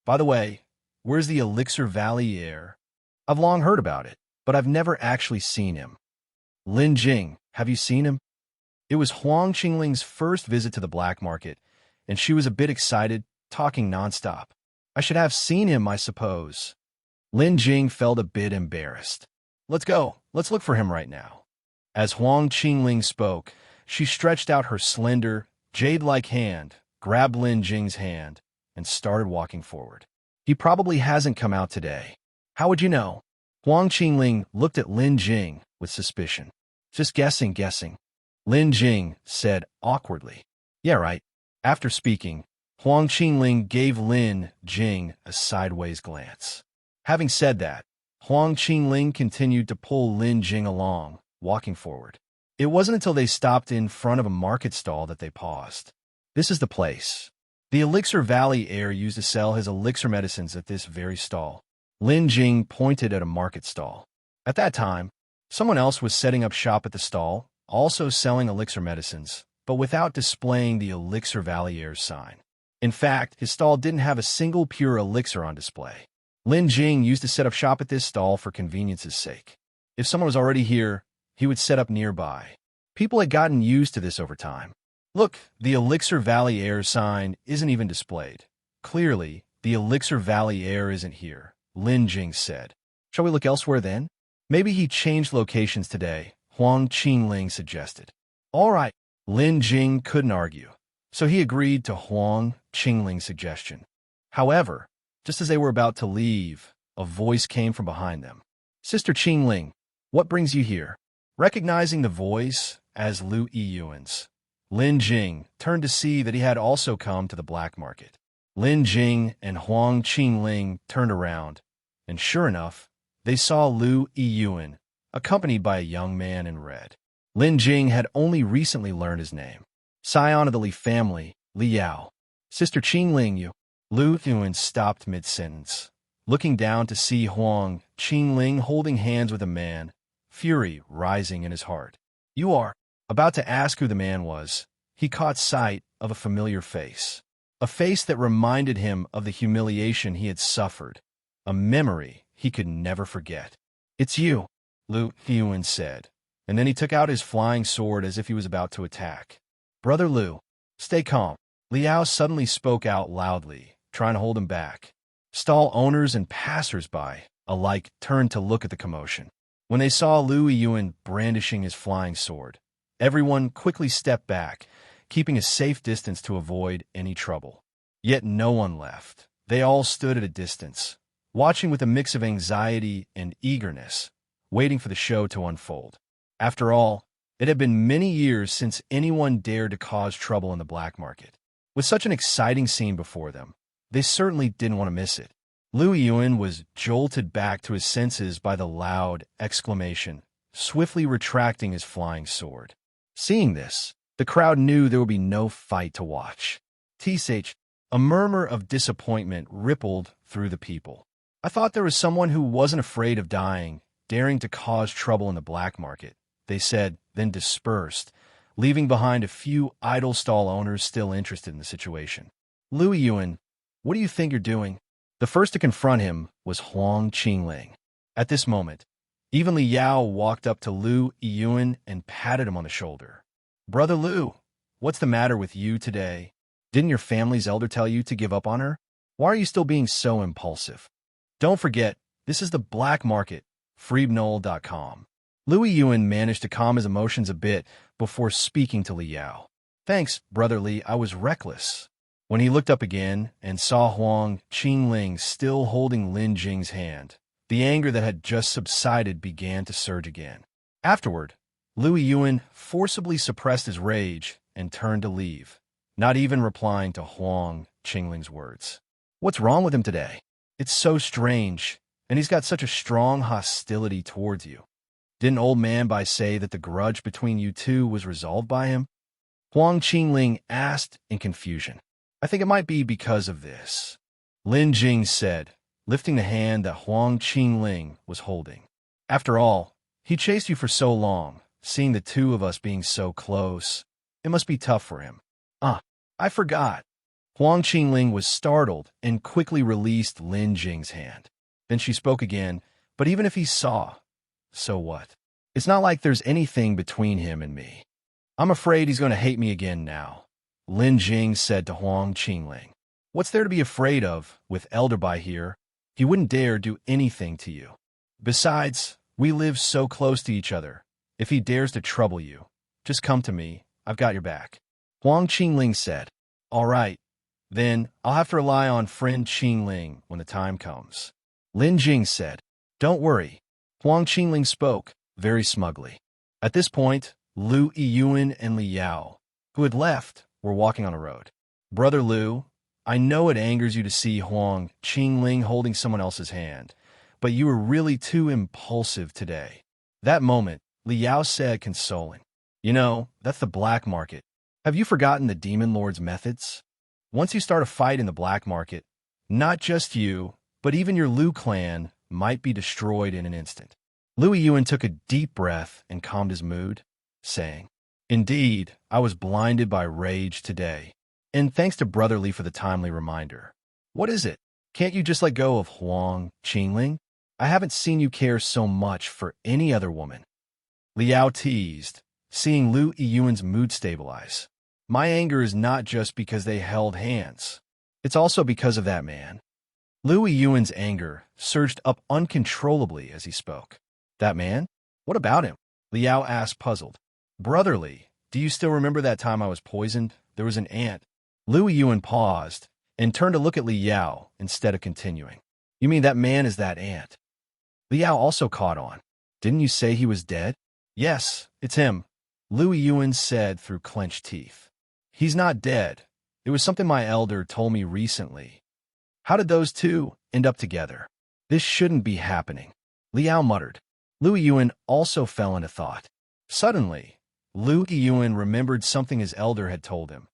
By the way, where's the Elixir Valley Heir? I've long heard about it, but I've never actually seen him. Lin Jing, have you seen him? It was Huang Qjongling's first visit to the black market, and she was a bit excited, talking nonstop. I should have seen him, I suppose. Lin Jing felt a bit embarrassed. Let's go. Let's look for him right now. As Huang Qjongling spoke, she stretched out her slender, jade-like hand, grabbed Lin Jing's hand, and started walking forward. He probably hasn't come out today. How would you know? Huang Qjongling looked at Lin Jing with suspicion. Just guessing. Lin Jing said awkwardly. Yeah, right. After speaking, Huang Qjongling gave Lin Jing a sideways glance. Having said that, Huang Qjongling continued to pull Lin Jing along, walking forward. It wasn't until they stopped in front of a market stall that they paused. This is the place. The Elixir Valley Heir used to sell his elixir medicines at this very stall. Lin Jing pointed at a market stall. At that time, someone else was setting up shop at the stall, also selling elixir medicines, but without displaying the Elixir Valley Heir's sign. In fact, his stall didn't have a single pure elixir on display. Lin Jing used to set up shop at this stall for convenience's sake. If someone was already here, he would set up nearby. People had gotten used to this over time. Look, the Elixir Valley Heir sign isn't even displayed. Clearly, the Elixir Valley Heir isn't here, Lin Jing said. Shall we look elsewhere then? Maybe he changed locations today, Huang Qjongling suggested. All right, Lin Jing couldn't argue, so he agreed to Huang Qjongling's suggestion. However, just as they were about to leave, a voice came from behind them. Sister Qjongling, what brings you here? Recognizing the voice as Yiyuan's, Lin Jing turned to see that he had also come to the black market. Lin Jing and Huang Qjongling turned around, and sure enough, they saw Yiyuan, accompanied by a young man in red. Lin Jing had only recently learned his name. Scion of the Li family, Liao. Sister Qjongling, you. Yiyuan stopped mid-sentence, looking down to see Huang Qjongling holding hands with a man, fury rising in his heart. You are. About to ask who the man was, he caught sight of a familiar face. A face that reminded him of the humiliation he had suffered, a memory he could never forget. It's you, Yiyuan said, and then he took out his flying sword as if he was about to attack. Brother Liu, stay calm. Liao suddenly spoke out loudly, trying to hold him back. Stall owners and passers-by alike turned to look at the commotion. When they saw Yiyuan brandishing his flying sword, everyone quickly stepped back, keeping a safe distance to avoid any trouble. Yet no one left. They all stood at a distance, watching with a mix of anxiety and eagerness, waiting for the show to unfold. After all, it had been many years since anyone dared to cause trouble in the black market. With such an exciting scene before them, they certainly didn't want to miss it. Yiyuan was jolted back to his senses by the loud exclamation, swiftly retracting his flying sword. Seeing this, the crowd knew there would be no fight to watch. Tsh, a murmur of disappointment rippled through the people. I thought there was someone who wasn't afraid of dying, daring to cause trouble in the black market, they said, then dispersed, leaving behind a few idle stall owners still interested in the situation. Yiyuan, what do you think you're doing? The first to confront him was Huang Qjongling. At this moment, even Liao walked up to Yiyuan and patted him on the shoulder. Brother Liu, what's the matter with you today? Didn't your family's elder tell you to give up on her? Why are you still being so impulsive? Don't forget, this is the black market, freebnoll.com. Yiyuan managed to calm his emotions a bit before speaking to Liao. Thanks, Brother Li, I was reckless. When he looked up again and saw Huang Qjongling still holding Lin Jing's hand, the anger that had just subsided began to surge again. Afterward, Yiyuan forcibly suppressed his rage and turned to leave, not even replying to Huang Qjongling's words. What's wrong with him today? It's so strange, and he's got such a strong hostility towards you. Didn't old man Bai say that the grudge between you two was resolved by him? Huang Qjongling asked in confusion. I think it might be because of this, Lin Jing said, lifting the hand that Huang Qjongling was holding. After all, he chased you for so long, seeing the two of us being so close. It must be tough for him. I forgot. Huang Qjngling was startled and quickly released Lin Jing's hand. Then she spoke again, but even if he saw, so what? It's not like there's anything between him and me. I'm afraid he's going to hate me again now, Lin Jing said to Huang Qjngling. What's there to be afraid of with Elderby here? He wouldn't dare do anything to you. Besides, we live so close to each other. If he dares to trouble you, just come to me. I've got your back. Huang Qjngling said. All right, then I'll have to rely on friend Qjngling when the time comes. Lin Jing said. Don't worry. Huang Qjngling spoke, very smugly. At this point, Lu Yiyuan and Li Yao, who had left, were walking on a road. Brother Lu, I know it angers you to see Huang Qjngling holding someone else's hand, but you were really too impulsive today. That moment, Li Yao said, consoling. You know, that's the black market. Have you forgotten the Demon Lord's methods? Once you start a fight in the black market, not just you, but even your Lu clan might be destroyed in an instant. Lu Yiyuan took a deep breath and calmed his mood, saying, Indeed, I was blinded by rage today. And thanks to Brother Li for the timely reminder. What is it? Can't you just let go of Huang Qjngling? I haven't seen you care so much for any other woman. Liao teased, seeing Lu Yiyuan's mood stabilize. My anger is not just because they held hands. It's also because of that man. Lu Yiyuan's anger surged up uncontrollably as he spoke. That man? What about him? Liao asked, puzzled. Brother Li, do you still remember that time I was poisoned? There was an ant. Lu Yiyuan paused and turned to look at Liao instead of continuing. You mean that man is that ant? Liao also caught on. Didn't you say he was dead? Yes, it's him, Lu Yiyuan said through clenched teeth. He's not dead. It was something my elder told me recently. How did those two end up together? This shouldn't be happening, Liao muttered. Lu Yiyuan also fell into thought. Suddenly, Lu Yiyuan remembered something his elder had told him.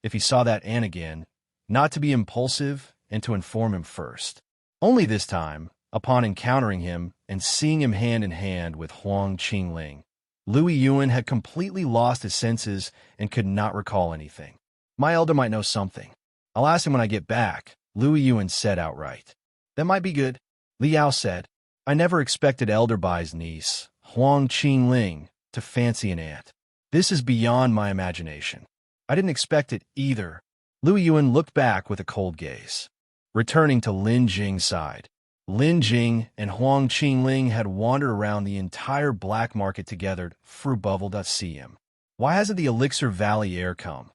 If he saw that ant again, not to be impulsive and to inform him first. Only this time, upon encountering him and seeing him hand in hand with Huang Qjngling, Lu Yiyuan had completely lost his senses and could not recall anything. My elder might know something. I'll ask him when I get back, Lu Yiyuan said outright. That might be good, Liao said. I never expected Elderbai's niece, Huang Qjngling, to fancy an ant. This is beyond my imagination. I didn't expect it either. Lu Yiyuan looked back with a cold gaze. Returning to Lin Jing's side, Lin Jing and Huang Qjngling had wandered around the entire black market together through Bubble.cm. Why hasn't the Elixir Valley heir come?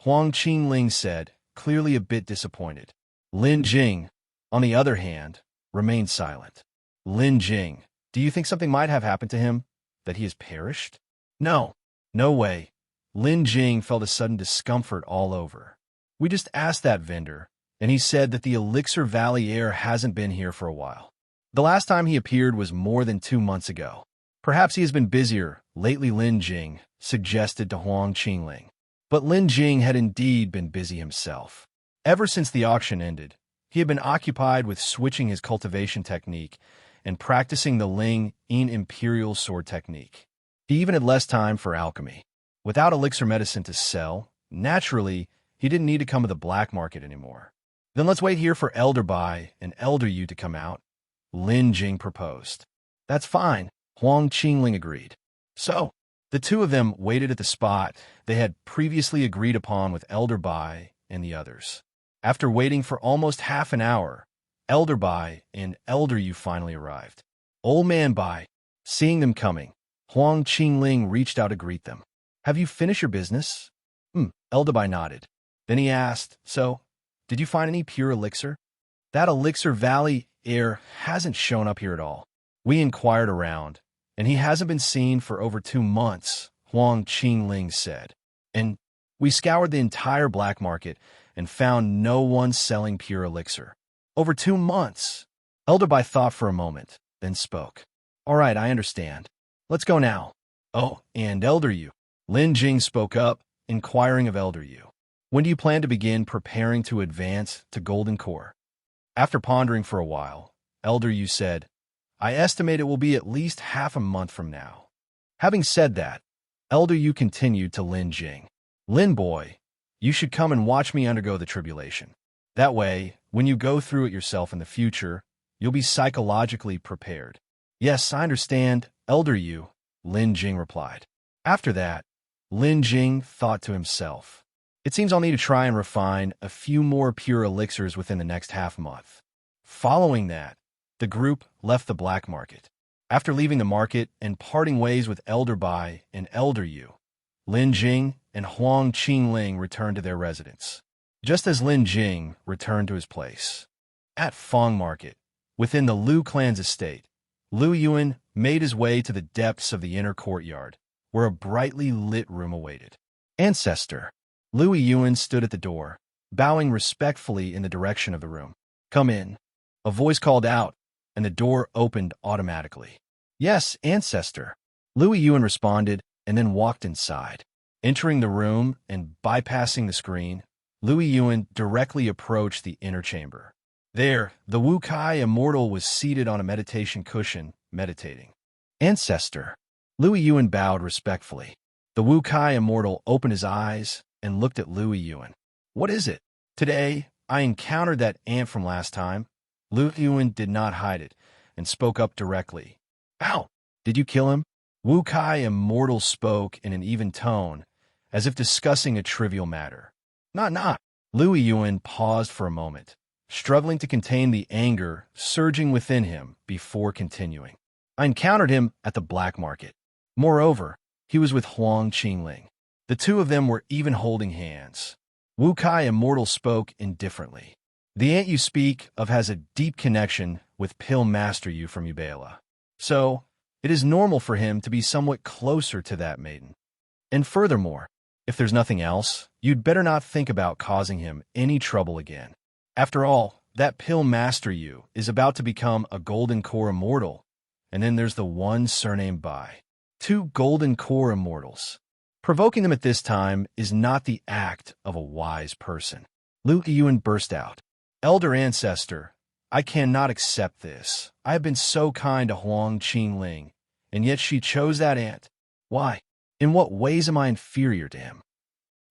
Huang Qjngling said, clearly a bit disappointed. Lin Jing, on the other hand, remained silent. Lin Jing, do you think something might have happened to him? That he has perished? No, no way. Lin Jing felt a sudden discomfort all over. We just asked that vendor, and he said that the Elixir Valley heir hasn't been here for a while. The last time he appeared was more than 2 months ago. Perhaps he has been busier lately, Lin Jing suggested to Huang Qjngling. But Lin Jing had indeed been busy himself. Ever since the auction ended, he had been occupied with switching his cultivation technique and practicing the Ling Yin Imperial Sword technique. He even had less time for alchemy. Without elixir medicine to sell, naturally, he didn't need to come to the black market anymore. Then let's wait here for Elderby and Elder Yu to come out, Lin Jing proposed. That's fine, Huang Qjngling agreed. So, the two of them waited at the spot they had previously agreed upon with Elderby and the others. After waiting for almost half an hour, Elderby and Elder Yu finally arrived. Old Man Bai, seeing them coming, Huang Qjngling reached out to greet them. Have you finished your business? Elderby nodded. Then he asked, so, did you find any pure elixir? That Elixir Valley heir hasn't shown up here at all. We inquired around, and he hasn't been seen for over 2 months, Huang Qjngling said. And we scoured the entire black market and found no one selling pure elixir. Over 2 months. Elderby thought for a moment, then spoke. All right, I understand. Let's go now. Oh, and Elder Yu. Lin Jing spoke up, inquiring of Elder Yu. When do you plan to begin preparing to advance to Golden Core? After pondering for a while, Elder Yu said, I estimate it will be at least half a month from now. Having said that, Elder Yu continued to Lin Jing. Lin boy, You should come and watch me undergo the tribulation. That way, when you go through it yourself in the future, you'll be psychologically prepared. Yes, I understand, Elder Yu, Lin Jing replied. After that, Lin Jing thought to himself, it seems I'll need to try and refine a few more pure elixirs within the next half-month. Following that, the group left the black market. After leaving the market and parting ways with Elder Bai and Elder Yu, Lin Jing and Huang Qjngling returned to their residence. Just as Lin Jing returned to his place, at Fang Market, within the Liu clan's estate, Liu Yiyuan made his way to the depths of the inner courtyard, where a brightly lit room awaited. Ancestor. Liu Yiyuan stood at the door, bowing respectfully in the direction of the room. Come in. A voice called out, and the door opened automatically. Yes, Ancestor. Liu Yiyuan responded and then walked inside. Entering the room and bypassing the screen, Liu Yiyuan directly approached the inner chamber. There, the Wu immortal was seated on a meditation cushion, meditating. Ancestor. Liu Yiyuan bowed respectfully. The Wu immortal opened his eyes and looked at Liu Yiyuan. What is it? Today, I encountered that ant from last time. Liu Yiyuan did not hide it and spoke up directly. Ow! Did you kill him? Wu immortal spoke in an even tone, as if discussing a trivial matter. Not. Liu Yiyuan paused for a moment, struggling to contain the anger surging within him before continuing. I encountered him at the black market. Moreover, he was with Huang Qjngling. The two of them were even holding hands. Wu immortal spoke indifferently. The ant you speak of has a deep connection with Pill Master Yu from Ubala. So, it is normal for him to be somewhat closer to that maiden. And furthermore, if there's nothing else, you'd better not think about causing him any trouble again. After all, that Pill Master Yu is about to become a Golden Core Immortal, and then there's the one surnamed Bai. 2 Golden Core Immortals. Provoking them at this time is not the act of a wise person. Liu Yiyuan burst out. Elder Ancestor, I cannot accept this. I have been so kind to Huang Qjngling, and yet she chose that ant. Why? In what ways am I inferior to him?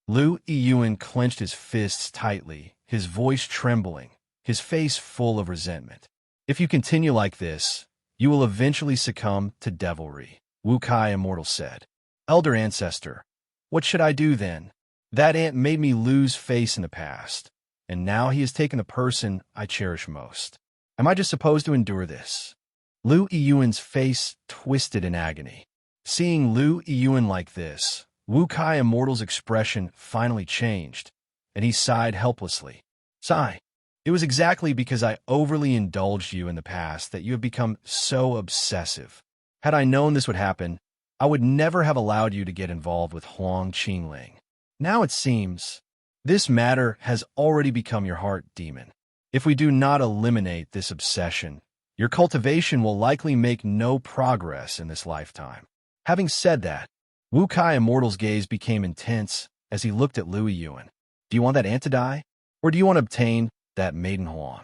Liu Yiyuan clenched his fists tightly, his voice trembling, his face full of resentment. If you continue like this, you will eventually succumb to devilry, Wu immortal said. Elder Ancestor, what should I do then? That ant made me lose face in the past, and now he has taken the person I cherish most. Am I just supposed to endure this? Liu Yiyuan's face twisted in agony. Seeing Liu Yiyuan like this, Wu immortal's expression finally changed, and he sighed helplessly. Sigh. It was exactly because I overly indulged you in the past that you have become so obsessive. Had I known this would happen, I would never have allowed you to get involved with Huang Qjngling. Now it seems, this matter has already become your heart demon. If we do not eliminate this obsession, your cultivation will likely make no progress in this lifetime. Having said that, Wu immortal's gaze became intense as he looked at Liu Yiyuan. Do you want that ant to die? Or do you want to obtain that maiden Huang?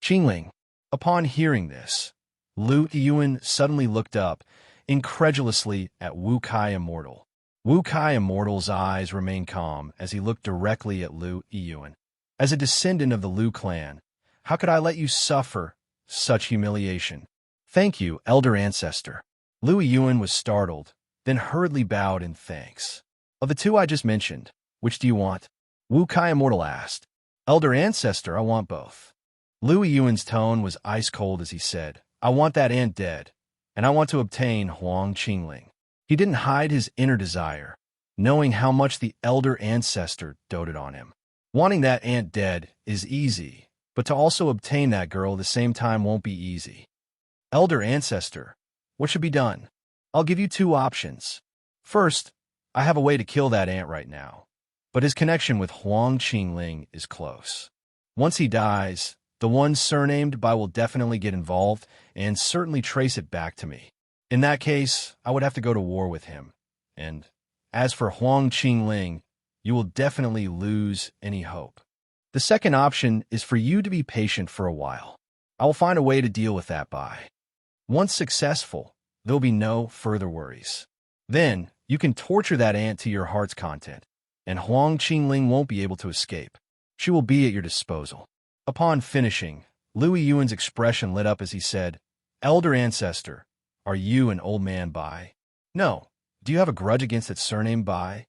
Qjngling. Upon hearing this, Liu Yiyuan suddenly looked up, incredulously at Wu immortal. Wu immortal's eyes remained calm as he looked directly at Liu Yiyuan. As a descendant of the Liu clan, how could I let you suffer such humiliation? Thank you, Elder Ancestor. Liu Yiyuan was startled, then hurriedly bowed in thanks. Of the 2 I just mentioned, which do you want? Wu immortal asked. Elder Ancestor, I want both. Liu Yiyuan's tone was ice-cold as he said, I want that ant dead, and I want to obtain Huang Qjngling. He didn't hide his inner desire, knowing how much the Elder Ancestor doted on him. Wanting that ant dead is easy, but to also obtain that girl at the same time won't be easy. Elder Ancestor, what should be done? I'll give you 2 options. First, I have a way to kill that ant right now, but his connection with Huang Qjngling is close. Once he dies, the one surnamed Bai will definitely get involved and certainly trace it back to me. In that case, I would have to go to war with him. And as for Huang Qjngling, you will definitely lose any hope. The second option is for you to be patient for a while. I will find a way to deal with that Bai. Once successful, there'll be no further worries. Then, you can torture that ant to your heart's content. and Huang Qjngling won't be able to escape. She will be at your disposal." Upon finishing, Yiyuan's expression lit up as he said, "Elder Ancestor, are you an old man Bai?" "No. Do you have a grudge against that surname Bai?"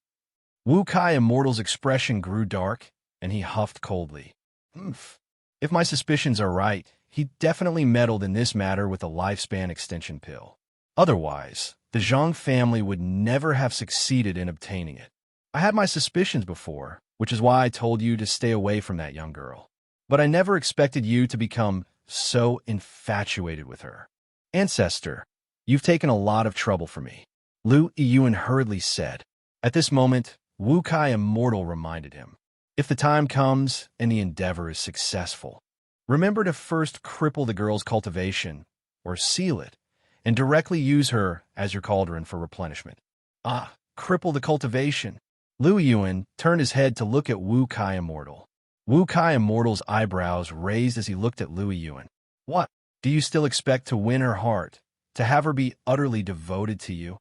Wu Kai Immortal's expression grew dark, and he huffed coldly. "Humph. If my suspicions are right, he definitely meddled in this matter with a lifespan extension pill. Otherwise, the Zhang family would never have succeeded in obtaining it. I had my suspicions before, which is why I told you to stay away from that young girl. But I never expected you to become so infatuated with her. Ancestor, you've taken a lot of trouble for me," Yiyuan hurriedly said. At this moment, Wu Kai Immortal reminded him, "If the time comes and the endeavor is successful, remember to first cripple the girl's cultivation, or seal it, and directly use her as your cauldron for replenishment." "Ah, cripple the cultivation." Yiyuan turned his head to look at Wu Kai Immortal. Wu Kai Immortal's eyebrows raised as he looked at Yiyuan. "What? Do you still expect to win her heart, to have her be utterly devoted to you?"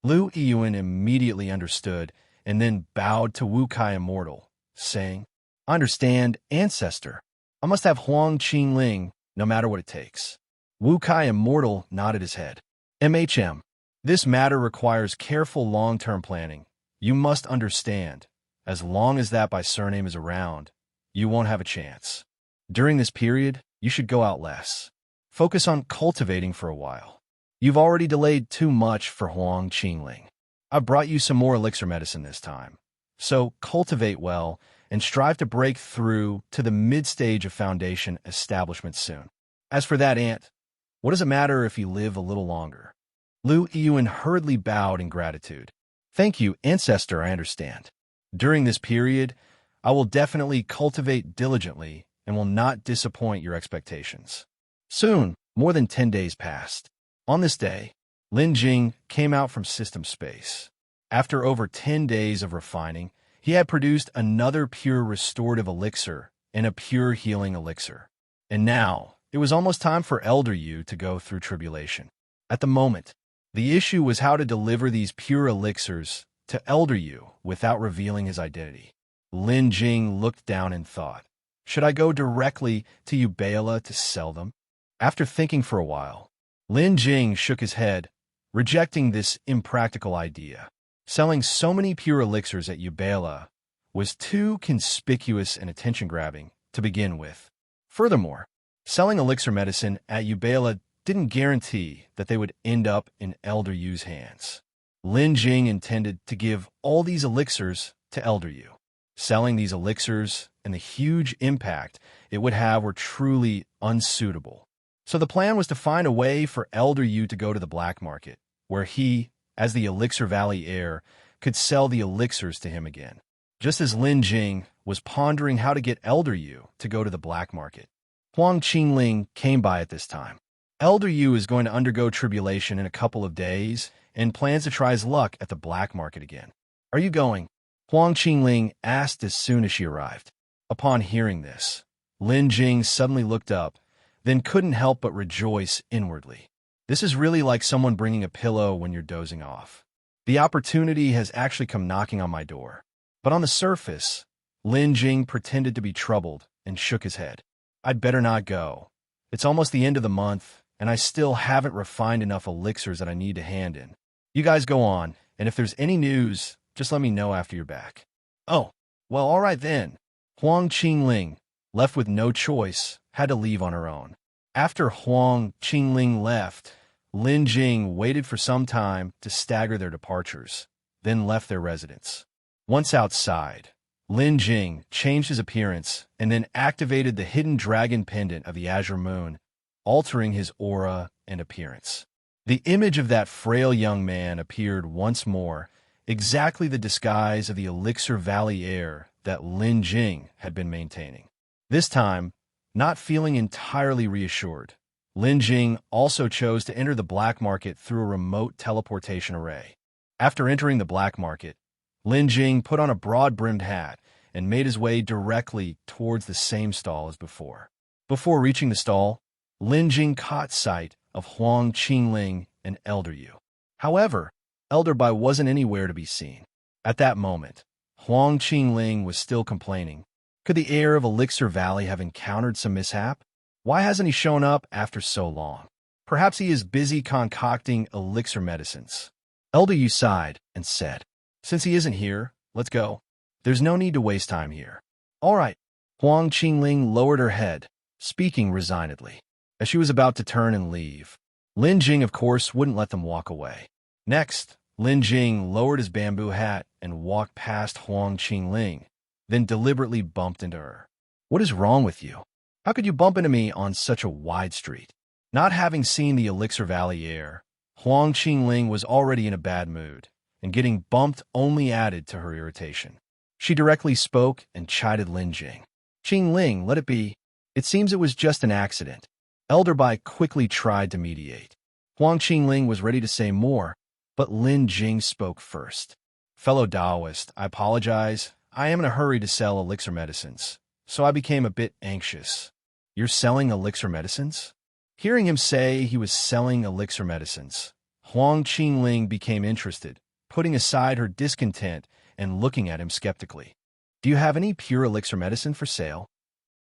Yiyuan immediately understood and then bowed to Wu Kai Immortal, saying, "I understand, Ancestor. I must have Huang Qjngling, no matter what it takes." Wu Kai Immortal nodded his head. This matter requires careful long-term planning. You must understand, as long as that by surname is around, you won't have a chance. During this period, you should go out less. Focus on cultivating for a while. You've already delayed too much for Huang Qjngling. I've brought you some more elixir medicine this time. So cultivate well and strive to break through to the mid-stage of foundation establishment soon. As for that ant, what does it matter if you live a little longer?" Yiyuan hurriedly bowed in gratitude. "Thank you, Ancestor, I understand. During this period, I will definitely cultivate diligently and will not disappoint your expectations." Soon, more than 10 days passed. On this day, Lin Jing came out from system space. After over 10 days of refining, he had produced another pure restorative elixir and a pure healing elixir. And now, it was almost time for Elder Yu to go through tribulation. At the moment, the issue was how to deliver these pure elixirs to Elder Yu without revealing his identity. Lin Jing looked down and thought, should I go directly to Yubala to sell them? After thinking for a while, Lin Jing shook his head, rejecting this impractical idea. Selling so many pure elixirs at Yubala was too conspicuous and attention-grabbing to begin with. Furthermore, selling elixir medicine at Yubala didn't guarantee that they would end up in Elder Yu's hands. Lin Jing intended to give all these elixirs to Elder Yu. Selling these elixirs and the huge impact it would have were truly unsuitable. So the plan was to find a way for Elder Yu to go to the black market, where he, as the Elixir Valley heir, could sell the elixirs to him again. Just as Lin Jing was pondering how to get Elder Yu to go to the black market, Huang Qjngling came by at this time. Elder Yu is going to undergo tribulation in a couple of days and plans to try his luck at the black market again. Are you going? Huang Qjngling asked as soon as she arrived. Upon hearing this, Lin Jing suddenly looked up, then couldn't help but rejoice inwardly. This is really like someone bringing a pillow when you're dozing off. The opportunity has actually come knocking on my door. But on the surface, Lin Jing pretended to be troubled and shook his head. I'd better not go. It's almost the end of the month, and I still haven't refined enough elixirs that I need to hand in. You guys go on, and if there's any news, just let me know after you're back. Oh, well, all right then. Huang Qjngling, left with no choice, had to leave on her own. After Huang Qjngling left, Lin Jing waited for some time to stagger their departures, then left their residence. Once outside, Lin Jing changed his appearance and then activated the hidden dragon pendant of the Azure Moon, altering his aura and appearance. The image of that frail young man appeared once more, exactly the disguise of the Elixir Valley heir that Lin Jing had been maintaining. This time, not feeling entirely reassured, Lin Jing also chose to enter the black market through a remote teleportation array. After entering the black market, Lin Jing put on a broad-brimmed hat and made his way directly towards the same stall as before. Before reaching the stall, Lin Jing caught sight of Huang Qjngling and Elder Yu. However, Elder Bai wasn't anywhere to be seen. At that moment, Huang Qjngling was still complaining. Could the heir of Elixir Valley have encountered some mishap? Why hasn't he shown up after so long? Perhaps he is busy concocting elixir medicines. Elder Yu sighed and said, "Since he isn't here, let's go. There's no need to waste time here." "All right." Huang Qjngling lowered her head, speaking resignedly. As she was about to turn and leave, Lin Jing, of course, wouldn't let them walk away. Next, Lin Jing lowered his bamboo hat and walked past Huang Qjngling, then deliberately bumped into her. "What is wrong with you? How could you bump into me on such a wide street?" Not having seen the Elixir Valley heir, Huang Qjngling was already in a bad mood, and getting bumped only added to her irritation. She directly spoke and chided Lin Jing. "Qjngling, let it be. It seems it was just an accident." Elder Bai quickly tried to mediate. Huang Qjngling was ready to say more, but Lin Jing spoke first. "Fellow Taoist, I apologize. I am in a hurry to sell elixir medicines, so I became a bit anxious." "You're selling elixir medicines?" Hearing him say he was selling elixir medicines, Huang Qjngling became interested, putting aside her discontent and looking at him skeptically. "Do you have any pure elixir medicine for sale?"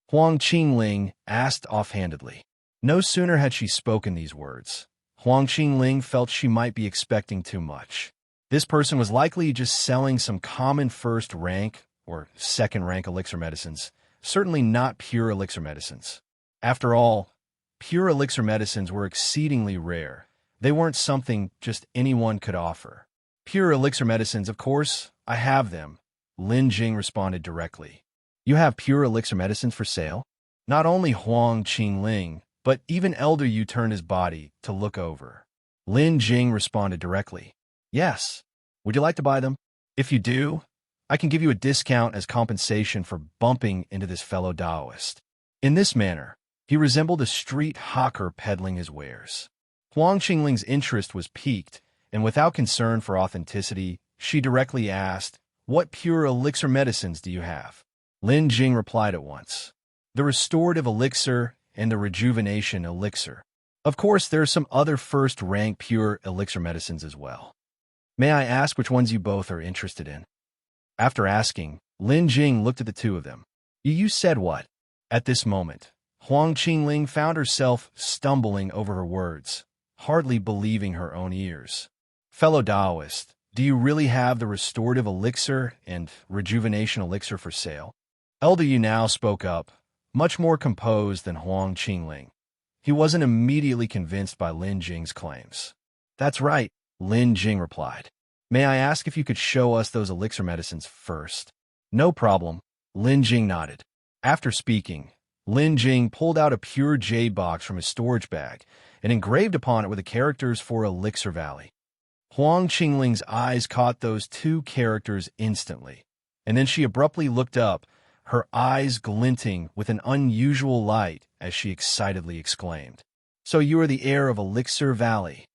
Huang Qjngling asked offhandedly. No sooner had she spoken these words, Huang Qjngling felt she might be expecting too much. This person was likely just selling some common first-rank or second-rank elixir medicines, certainly not pure elixir medicines. After all, pure elixir medicines were exceedingly rare. They weren't something just anyone could offer. "Pure elixir medicines, of course, I have them," Lin Jing responded directly. "You have pure elixir medicines for sale?" Not only Huang Qjngling, but even Elder Yu turned his body to look over. Lin Jing responded directly. "Yes. Would you like to buy them? If you do, I can give you a discount as compensation for bumping into this fellow Taoist." In this manner, he resembled a street hawker peddling his wares. Huang Qingling's interest was piqued, and without concern for authenticity, she directly asked, "What pure elixir medicines do you have?" Lin Jing replied at once, "The restorative elixir and the rejuvenation elixir. Of course, there are some other first-rank pure elixir medicines as well. May I ask which ones you both are interested in?" After asking, Lin Jing looked at the two of them. "You said what?" At this moment, Huang Qjngling found herself stumbling over her words, hardly believing her own ears. "Fellow Taoist, do you really have the restorative elixir and rejuvenation elixir for sale?" Elder Yu now spoke up, much more composed than Huang Qjngling. He wasn't immediately convinced by Lin Jing's claims. "That's right," Lin Jing replied. "May I ask if you could show us those elixir medicines first?" "No problem," Lin Jing nodded. After speaking, Lin Jing pulled out a pure jade box from his storage bag and engraved upon it were the characters for Elixir Valley. Huang Qingling's eyes caught those two characters instantly, and then she abruptly looked up, her eyes glinting with an unusual light as she excitedly exclaimed, "So you are the heir of Elixir Valley."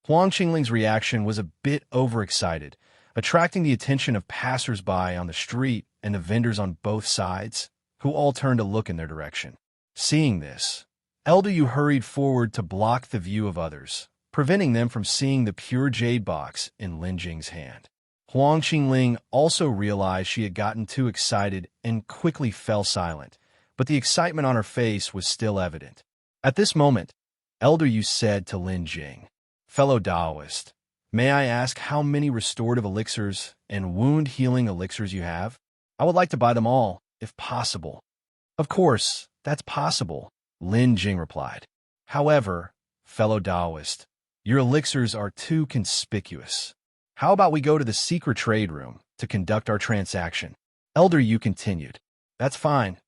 Huang Qingling's reaction was a bit overexcited, attracting the attention of passers-by on the street and the vendors on both sides, who all turned to look in their direction. Seeing this, Elder Yu hurried forward to block the view of others, preventing them from seeing the pure jade box in Lin Jing's hand. Huang Qingling also realized she had gotten too excited and quickly fell silent, but the excitement on her face was still evident. At this moment, Elder Yu said to Lin Jing, "Fellow Taoist, may I ask how many restorative elixirs and wound-healing elixirs you have? I would like to buy them all, if possible." "Of course, that's possible," Lin Jing replied. "However, fellow Taoist, your elixirs are too conspicuous. How about we go to the secret trade room to conduct our transaction?" Elder Yu continued. "That's fine."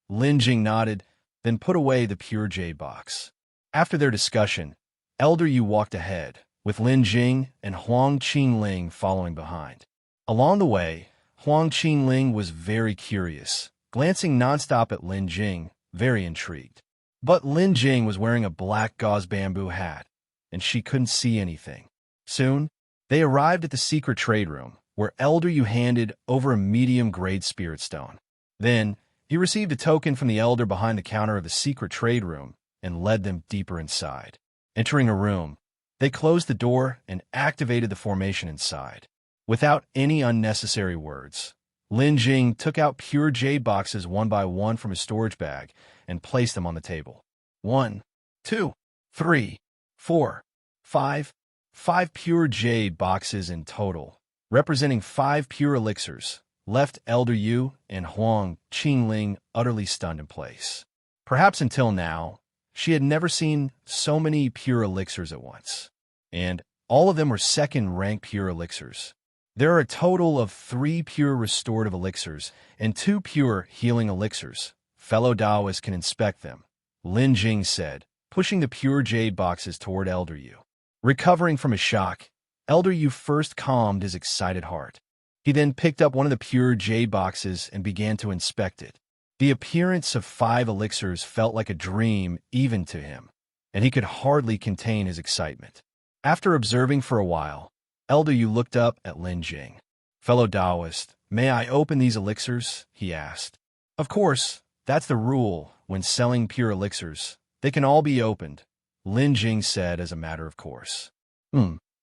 Lin Jing nodded, then put away the pure jade box. After their discussion, Elder Yu walked ahead, with Lin Jing and Huang Qingling following behind. Along the way, Huang Qingling was very curious, glancing nonstop at Lin Jing, very intrigued. But Lin Jing was wearing a black gauze bamboo hat, and she couldn't see anything. Soon, they arrived at the secret trade room, where Elder Yu handed over a medium-grade spirit stone. Then, he received a token from the elder behind the counter of the secret trade room and led them deeper inside. Entering a room, they closed the door and activated the formation inside. Without any unnecessary words, Lin Jing took out pure jade boxes one by one from his storage bag and placed them on the table. 1, 2, 3, 4, 5. 5 pure jade boxes in total, representing 5 pure elixirs, left Elder Yu and Huang Qjngling utterly stunned in place. Perhaps until now, she had never seen so many pure elixirs at once, and all of them were second-rank pure elixirs. There are a total of 3 pure restorative elixirs and 2 pure healing elixirs. Fellow Taoists can inspect them, Lin Jing said, pushing the pure jade boxes toward Elder Yu. Recovering from his shock, Elder Yu first calmed his excited heart. He then picked up one of the pure jade boxes and began to inspect it. The appearance of 5 elixirs felt like a dream even to him, and he could hardly contain his excitement. After observing for a while, Elder Yu looked up at Lin Jing. Fellow Taoist, may I open these elixirs? He asked. Of course, that's the rule when selling pure elixirs. They can all be opened, Lin Jing said as a matter of course.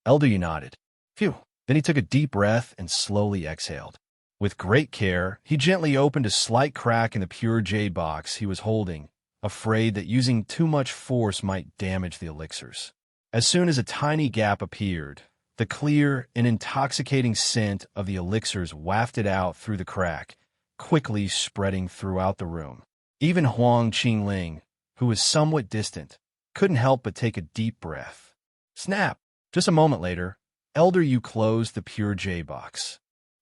Elder Yu nodded. Phew. Then he took a deep breath and slowly exhaled. With great care, he gently opened a slight crack in the pure jade box he was holding, afraid that using too much force might damage the elixirs. As soon as a tiny gap appeared, the clear and intoxicating scent of the elixirs wafted out through the crack, quickly spreading throughout the room. Even Huang Qjngling, who was somewhat distant, couldn't help but take a deep breath. Snap! Just a moment later, Elder Yu closed the pure jade box.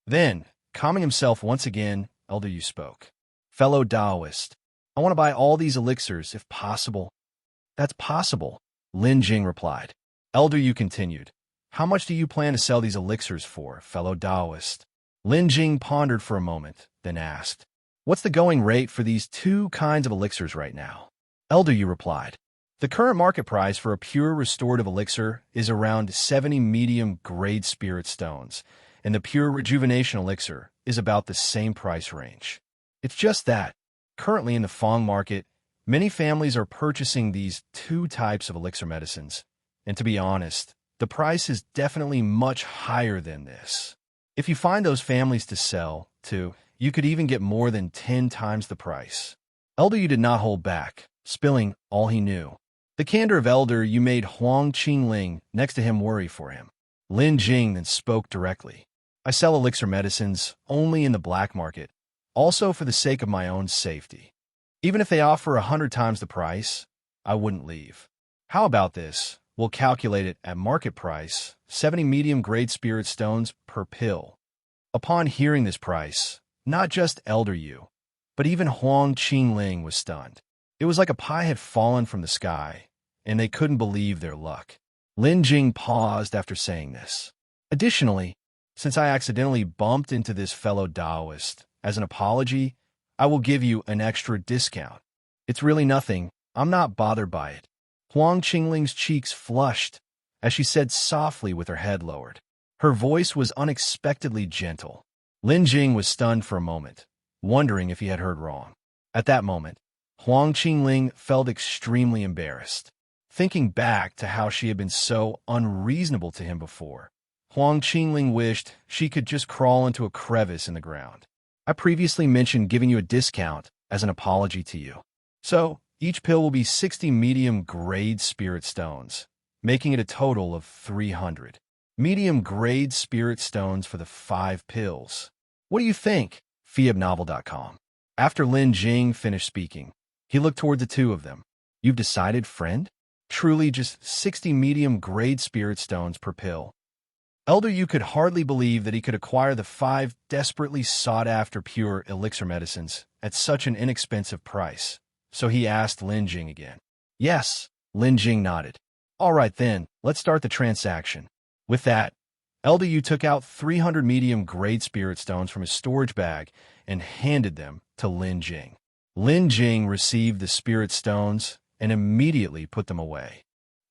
Then, calming himself once again, Elder Yu spoke. Fellow Taoist, I want to buy all these elixirs if possible. That's possible, Lin Jing replied. Elder Yu continued. How much do you plan to sell these elixirs for, fellow Taoist? Lin Jing pondered for a moment, then asked, what's the going rate for these 2 kinds of elixirs right now? Elder Yu replied, the current market price for a pure restorative elixir is around 70 medium-grade spirit stones, and the pure rejuvenation elixir is about the same price range. It's just that, currently in the Fang market, many families are purchasing these 2 types of elixir medicines, and to be honest, the price is definitely much higher than this. If you find those families to sell to, you could even get more than 10 times the price. Elder Yu did not hold back, spilling all he knew. The candor of Elder Yu made Huang Qjngling next to him worry for him. Lin Jing then spoke directly. I sell elixir medicines only in the black market, also for the sake of my own safety. Even if they offer 100 times the price, I wouldn't leave. How about this? We'll calculate it at market price, 70 medium-grade spirit stones per pill. Upon hearing this price, not just Elder Yu, but even Huang Qjngling was stunned. It was like a pie had fallen from the sky, and they couldn't believe their luck. Lin Jing paused after saying this. Additionally, since I accidentally bumped into this fellow Taoist, as an apology, I will give you an extra discount. It's really nothing. I'm not bothered by it. Huang Qingling's cheeks flushed as she said softly with her head lowered. Her voice was unexpectedly gentle. Lin Jing was stunned for a moment, wondering if he had heard wrong. At that moment, Huang Qjngling felt extremely embarrassed. Thinking back to how she had been so unreasonable to him before, Huang Qjngling wished she could just crawl into a crevice in the ground. I previously mentioned giving you a discount as an apology to you. So, each pill will be 60 medium-grade spirit stones, making it a total of 300. Medium-grade spirit stones for the 5 pills. What do you think? Feebnovel.com. After Lin Jing finished speaking, he looked toward the 2 of them. You've decided, friend? Truly just 60 medium-grade spirit stones per pill. Elder Yu could hardly believe that he could acquire the 5 desperately sought-after pure elixir medicines at such an inexpensive price, so he asked Lin Jing again. Yes, Lin Jing nodded. All right then, let's start the transaction. With that, Elder Yu took out 300 medium-grade spirit stones from his storage bag and handed them to Lin Jing. Lin Jing received the spirit stones and immediately put them away.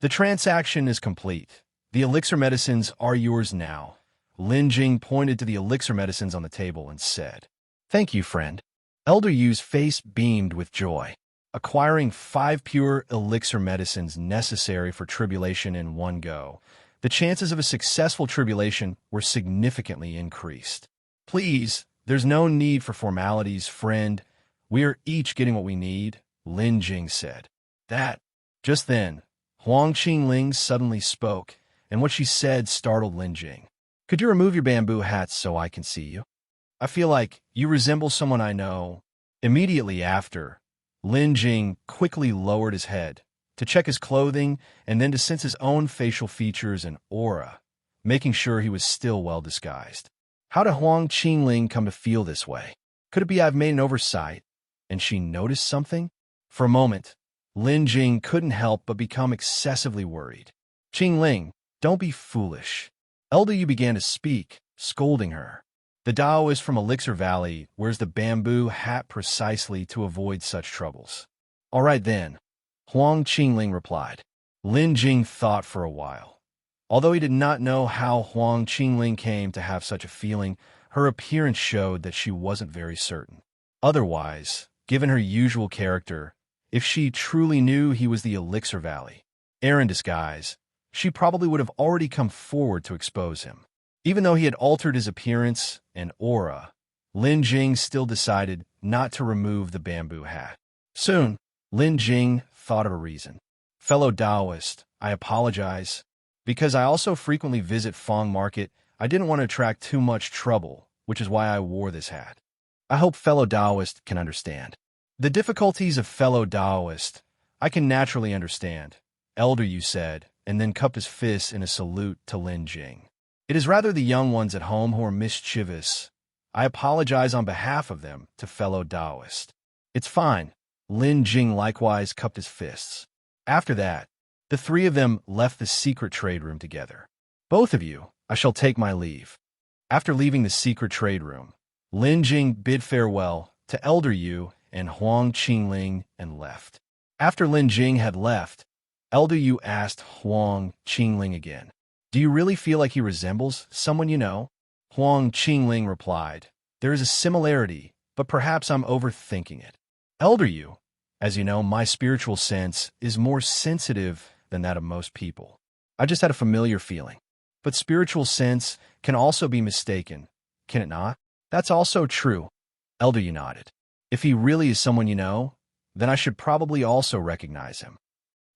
The transaction is complete. The elixir medicines are yours now. Lin Jing pointed to the elixir medicines on the table and said, Thank you, friend. Elder Yu's face beamed with joy. Acquiring 5 pure elixir medicines necessary for tribulation in one go the chances of a successful tribulation were significantly increased. Please, there's no need for formalities, friend. We are each getting what we need, Lin Jing said. Just then, Huang Qjngling suddenly spoke, and what she said startled Lin Jing. Could you remove your bamboo hats so I can see you? I feel like you resemble someone I know. Immediately after, Lin Jing quickly lowered his head to check his clothing and then to sense his own facial features and aura, making sure he was still well disguised. How did Huang Qjngling come to feel this way? Could it be I've made an oversight, and she noticed something? For a moment, Lin Jing couldn't help but become excessively worried. Qjngling, don't be foolish. Elder Yu began to speak, scolding her. The Taoist from Elixir Valley wears the bamboo hat precisely to avoid such troubles. All right then, Huang Qjngling replied. Lin Jing thought for a while. Although he did not know how Huang Qjngling came to have such a feeling, her appearance showed that she wasn't very certain. Otherwise, given her usual character, if she truly knew he was the Elixir Valley Heir in disguise, she probably would have already come forward to expose him. Even though he had altered his appearance and aura, Lin Jing still decided not to remove the bamboo hat. Soon, Lin Jing thought of a reason. Fellow Taoist, I apologize. Because I also frequently visit Fong Market, I didn't want to attract too much trouble, which is why I wore this hat. I hope fellow Taoist can understand. The difficulties of fellow Taoist, I can naturally understand, Elder Yu said, and then cupped his fists in a salute to Lin Jing. It is rather the young ones at home who are mischievous. I apologize on behalf of them to fellow Taoist. It's fine. Lin Jing likewise cupped his fists. After that, the three of them left the secret trade room together. Both of you, I shall take my leave. After leaving the secret trade room, Lin Jing bid farewell to Elder Yu and Huang Qjngling and left. After Lin Jing had left, Elder Yu asked Huang Qjngling again, "Do you really feel like he resembles someone you know?" Huang Qjngling replied, "There is a similarity, but perhaps I'm overthinking it. Elder Yu, as you know, my spiritual sense is more sensitive than that of most people. I just had a familiar feeling. But spiritual sense can also be mistaken, can it not?" "That's also true," Elder Yu nodded. "If he really is someone you know, then I should probably also recognize him."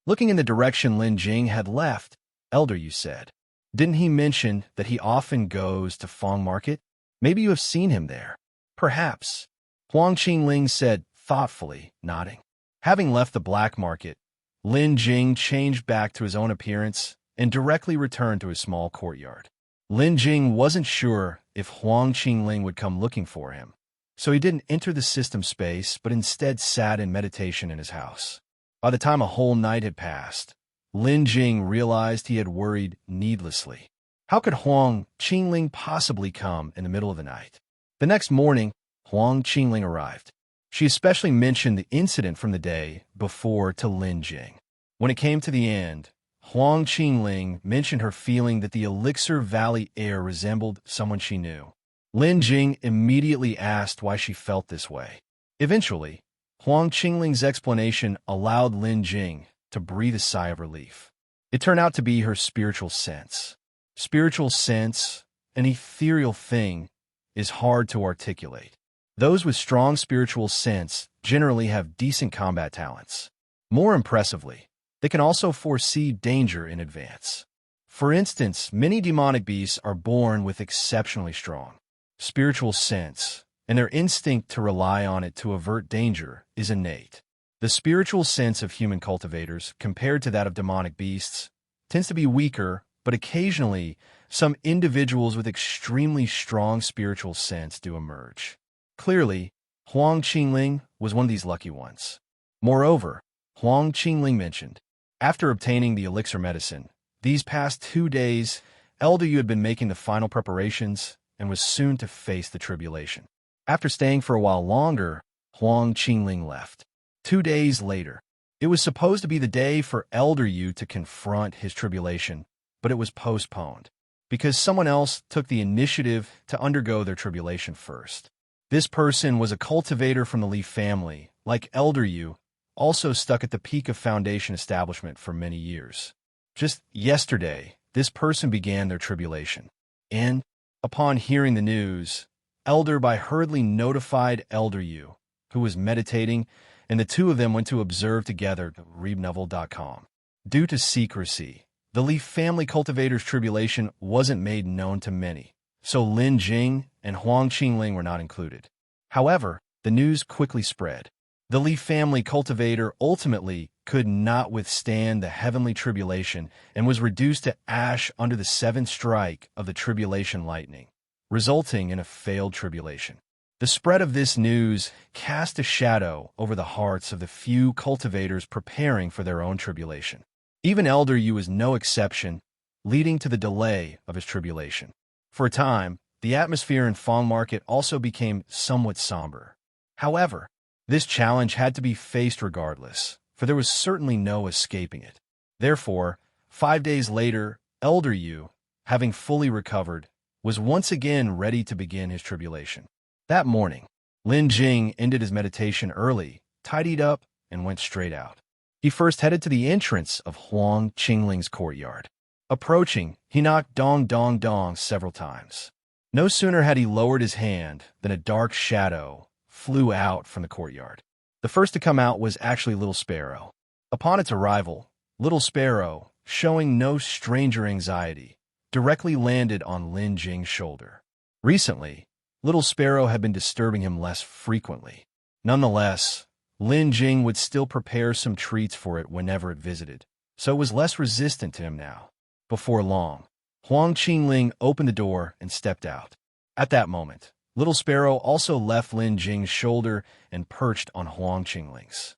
Looking in the direction Lin Jing had left, Elder Yu said, "Didn't he mention that he often goes to Fong Market? Maybe you have seen him there." "Perhaps," Huang Qjngling said thoughtfully, nodding. Having left the black market, Lin Jing changed back to his own appearance and directly returned to his small courtyard. Lin Jing wasn't sure if Huang Qjngling would come looking for him, so he didn't enter the system space but instead sat in meditation in his house. By the time a whole night had passed, Lin Jing realized he had worried needlessly. How could Huang Qjngling possibly come in the middle of the night? The next morning, Huang Qjngling arrived. She especially mentioned the incident from the day before to Lin Jing. When it came to the end, Huang Qjngling mentioned her feeling that the Elixir Valley Heir resembled someone she knew. Lin Jing immediately asked why she felt this way. Eventually, Huang Qjngling's explanation allowed Lin Jing to breathe a sigh of relief. It turned out to be her spiritual sense. Spiritual sense, an ethereal thing, is hard to articulate. Those with strong spiritual sense generally have decent combat talents. More impressively, they can also foresee danger in advance. For instance, many demonic beasts are born with exceptionally strong spiritual sense, and their instinct to rely on it to avert danger is innate. The spiritual sense of human cultivators, compared to that of demonic beasts, tends to be weaker, but occasionally, some individuals with extremely strong spiritual sense do emerge. Clearly, Huang Qjngling was one of these lucky ones. Moreover, Huang Qjngling mentioned, after obtaining the elixir medicine, these past 2 days, Elder Yu had been making the final preparations and was soon to face the tribulation. After staying for a while longer, Huang Qjngling left. 2 days later, it was supposed to be the day for Elder Yu to confront his tribulation, but it was postponed, because someone else took the initiative to undergo their tribulation first. This person was a cultivator from the Li family, like Elder Yu, also stuck at the peak of Foundation establishment for many years. Just yesterday, this person began their tribulation. And, upon hearing the news, Elder Bai hurriedly notified Elder Yu, who was meditating, and the two of them went to observe together to readnovel.com. Due to secrecy, the Li family cultivator's tribulation wasn't made known to many, so Lin Jing and Huang Qjngling were not included. However, the news quickly spread. The Li family cultivator ultimately could not withstand the heavenly tribulation and was reduced to ash under the seventh strike of the tribulation lightning, resulting in a failed tribulation. The spread of this news cast a shadow over the hearts of the few cultivators preparing for their own tribulation. Even Elder Yu was no exception, leading to the delay of his tribulation. For a time, the atmosphere in Fang Market also became somewhat somber. However, this challenge had to be faced regardless, for there was certainly no escaping it. Therefore, 5 days later, Elder Yu, having fully recovered, was once again ready to begin his tribulation. That morning, Lin Jing ended his meditation early, tidied up, and went straight out. He first headed to the entrance of Huang Qingling's courtyard. Approaching, he knocked dong dong dong several times. No sooner had he lowered his hand than a dark shadow flew out from the courtyard. The first to come out was actually Little Sparrow. Upon its arrival, Little Sparrow, showing no stranger anxiety, directly landed on Lin Jing's shoulder. Recently, Little Sparrow had been disturbing him less frequently. Nonetheless, Lin Jing would still prepare some treats for it whenever it visited, so it was less resistant to him now. Before long, Huang Qjngling opened the door and stepped out. At that moment, Little Sparrow also left Lin Jing's shoulder and perched on Huang Qingling's.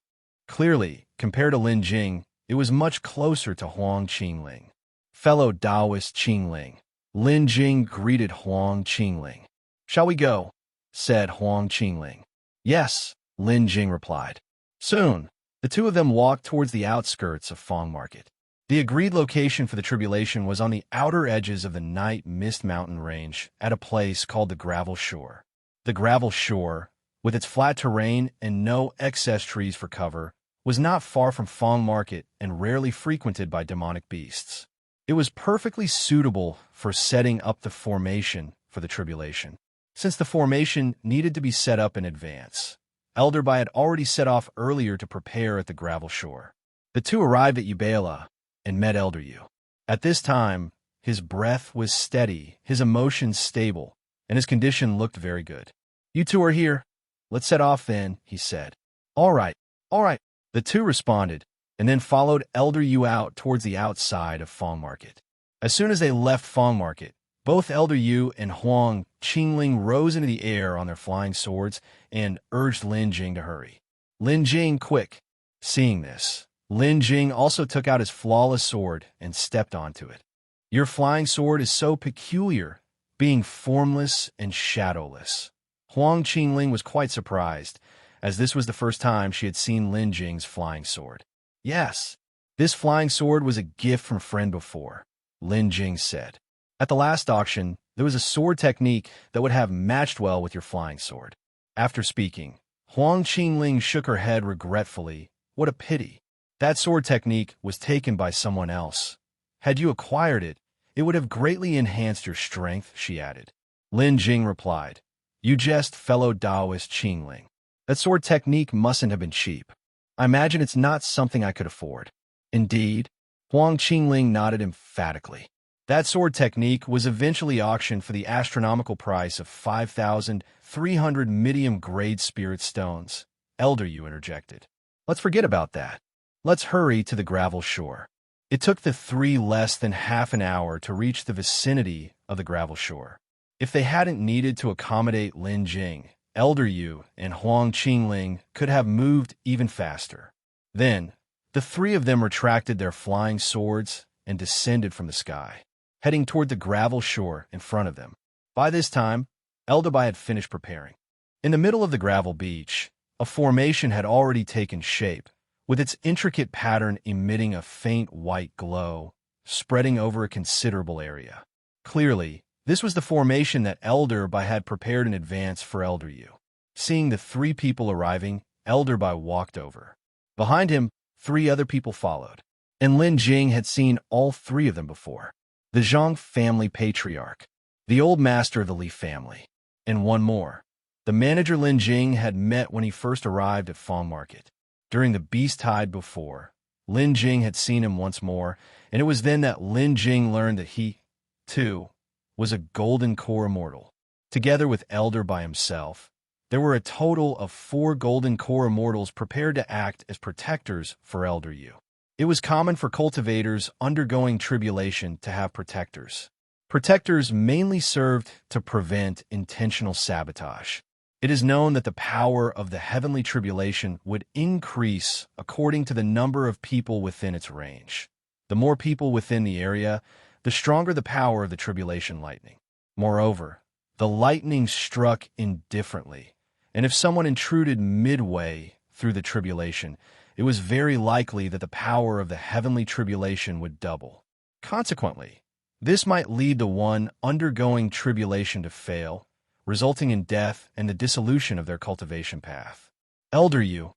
Clearly, compared to Lin Jing, it was much closer to Huang Qjngling. Fellow Taoist Qjngling, Lin Jing greeted Huang Qjngling. "Shall we go?" said Huang Qjngling. "Yes," Lin Jing replied. Soon, the two of them walked towards the outskirts of Fang Market. The agreed location for the tribulation was on the outer edges of the Night Mist Mountain range at a place called the Gravel Shore. The Gravel Shore, with its flat terrain and no excess trees for cover, was not far from Fang Market and rarely frequented by demonic beasts. It was perfectly suitable for setting up the formation for the tribulation, since the formation needed to be set up in advance. Elder Bai had already set off earlier to prepare at the Gravel Shore. The two arrived at Ubala and met Elder Yu. At this time, his breath was steady, his emotions stable, and his condition looked very good. "You two are here. Let's set off then," he said. All right. The two responded, and then followed Elder Yu out towards the outside of Fang Market. As soon as they left Fang Market, both Elder Yu and Huang Qjngling rose into the air on their flying swords and urged Lin Jing to hurry. "Lin Jing, quick!" Seeing this, Lin Jing also took out his flawless sword and stepped onto it. "Your flying sword is so peculiar, being formless and shadowless." Huang Qjngling was quite surprised, as this was the first time she had seen Lin Jing's flying sword. "Yes, this flying sword was a gift from a friend before," Lin Jing said. "At the last auction, there was a sword technique that would have matched well with your flying sword." After speaking, Huang Qjngling shook her head regretfully. "What a pity. That sword technique was taken by someone else. Had you acquired it, it would have greatly enhanced your strength," she added. Lin Jing replied, "You jest, fellow Taoist Qjngling. That sword technique mustn't have been cheap. I imagine it's not something I could afford." "Indeed?" Huang Qjngling nodded emphatically. "That sword technique was eventually auctioned for the astronomical price of 5,300 medium-grade spirit stones," Elder Yu interjected. "Let's forget about that. Let's hurry to the Gravel Shore." It took the three less than half an hour to reach the vicinity of the Gravel Shore. If they hadn't needed to accommodate Lin Jing, Elder Yu and Huang Qjngling could have moved even faster. Then, the three of them retracted their flying swords and descended from the sky, heading toward the Gravel Shore in front of them. By this time, Elder Bai had finished preparing. In the middle of the gravel beach, a formation had already taken shape, with its intricate pattern emitting a faint white glow, spreading over a considerable area. Clearly, this was the formation that Elder Bai had prepared in advance for Elder Yu. Seeing the three people arriving, Elder Bai walked over. Behind him, three other people followed, and Lin Jing had seen all three of them before. the Zhang family patriarch, the old master of the Li family, and one more. The manager Lin Jing had met when he first arrived at Fong Market. During the beast tide before, Lin Jing had seen him once more, and it was then that Lin Jing learned that he, too, was a golden core immortal. Together with Elder by himself, there were a total of 4 golden core immortals prepared to act as protectors for Elder Yu. It was common for cultivators undergoing tribulation to have protectors. Protectors mainly served to prevent intentional sabotage. It is known that the power of the heavenly tribulation would increase according to the number of people within its range. The more people within the area, the stronger the power of the tribulation lightning. Moreover, the lightning struck indifferently, and if someone intruded midway through the tribulation, it was very likely that the power of the heavenly tribulation would double. Consequently, this might lead the one undergoing tribulation to fail, resulting in death and the dissolution of their cultivation path. Elder Yu.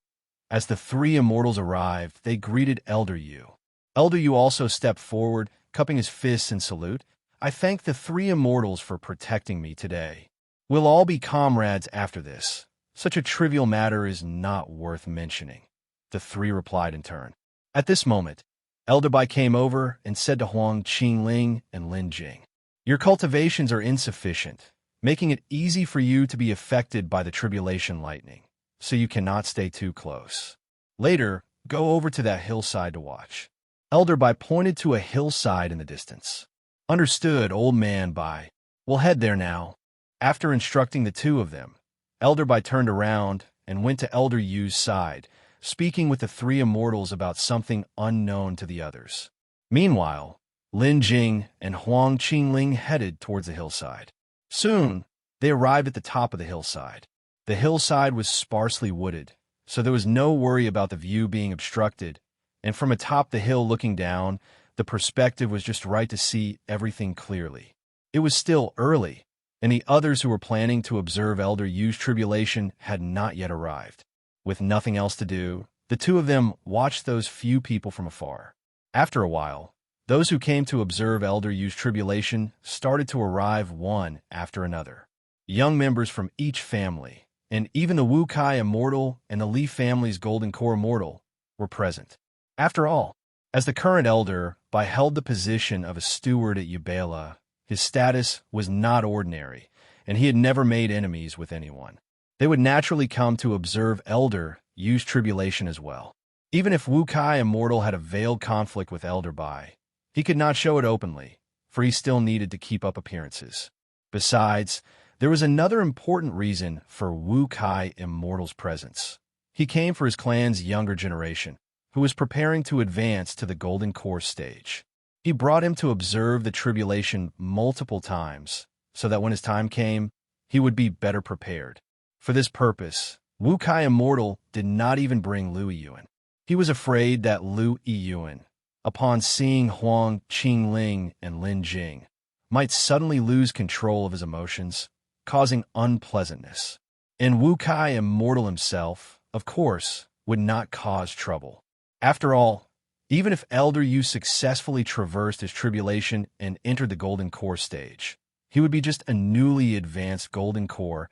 As the 3 immortals arrived, they greeted Elder Yu. Elder Yu also stepped forward, cupping his fists in salute. I thank the 3 immortals for protecting me today. We'll all be comrades after this. Such a trivial matter is not worth mentioning. The 3 replied in turn. At this moment, Elder Bai came over and said to Huang, Qjngling, and Lin Jing, your cultivations are insufficient, making it easy for you to be affected by the tribulation lightning, so you cannot stay too close. Later, go over to that hillside to watch. Elder Bai pointed to a hillside in the distance. Understood, old man Bai. We'll head there now. After instructing the 2 of them, Elder Bai turned around and went to Elder Yu's side, speaking with the 3 immortals about something unknown to the others. Meanwhile, Lin Jing and Huang Qjngling headed towards the hillside. Soon, they arrived at the top of the hillside. The hillside was sparsely wooded, so there was no worry about the view being obstructed, and from atop the hill looking down, the perspective was just right to see everything clearly. It was still early, and the others who were planning to observe Elder Yu's tribulation had not yet arrived. With nothing else to do, the 2 of them watched those few people from afar. After a while, those who came to observe Elder Yu's tribulation started to arrive one after another. Young members from each family, and even the Wu Kai immortal and the Li family's golden core immortal, were present. After all, as the current elder Bai held the position of a steward at Yubela, his status was not ordinary, and he had never made enemies with anyone. They would naturally come to observe Elder Yu's tribulation as well. Even if Wu Kai Immortal had a veiled conflict with Elder Bai, he could not show it openly, for he still needed to keep up appearances. Besides, there was another important reason for Wu Kai Immortal's presence. He came for his clan's younger generation, who was preparing to advance to the Golden Core stage. He brought him to observe the tribulation multiple times, so that when his time came, he would be better prepared. For this purpose, Wu Kai Immortal did not even bring Lu Yiyuan. He was afraid that Lu Yiyuan, upon seeing Huang Qjngling and Lin Jing, might suddenly lose control of his emotions, causing unpleasantness. And Wu Kai Immortal himself, of course, would not cause trouble. After all, even if Elder Yu successfully traversed his tribulation and entered the Golden Core stage, he would be just a newly advanced Golden Core,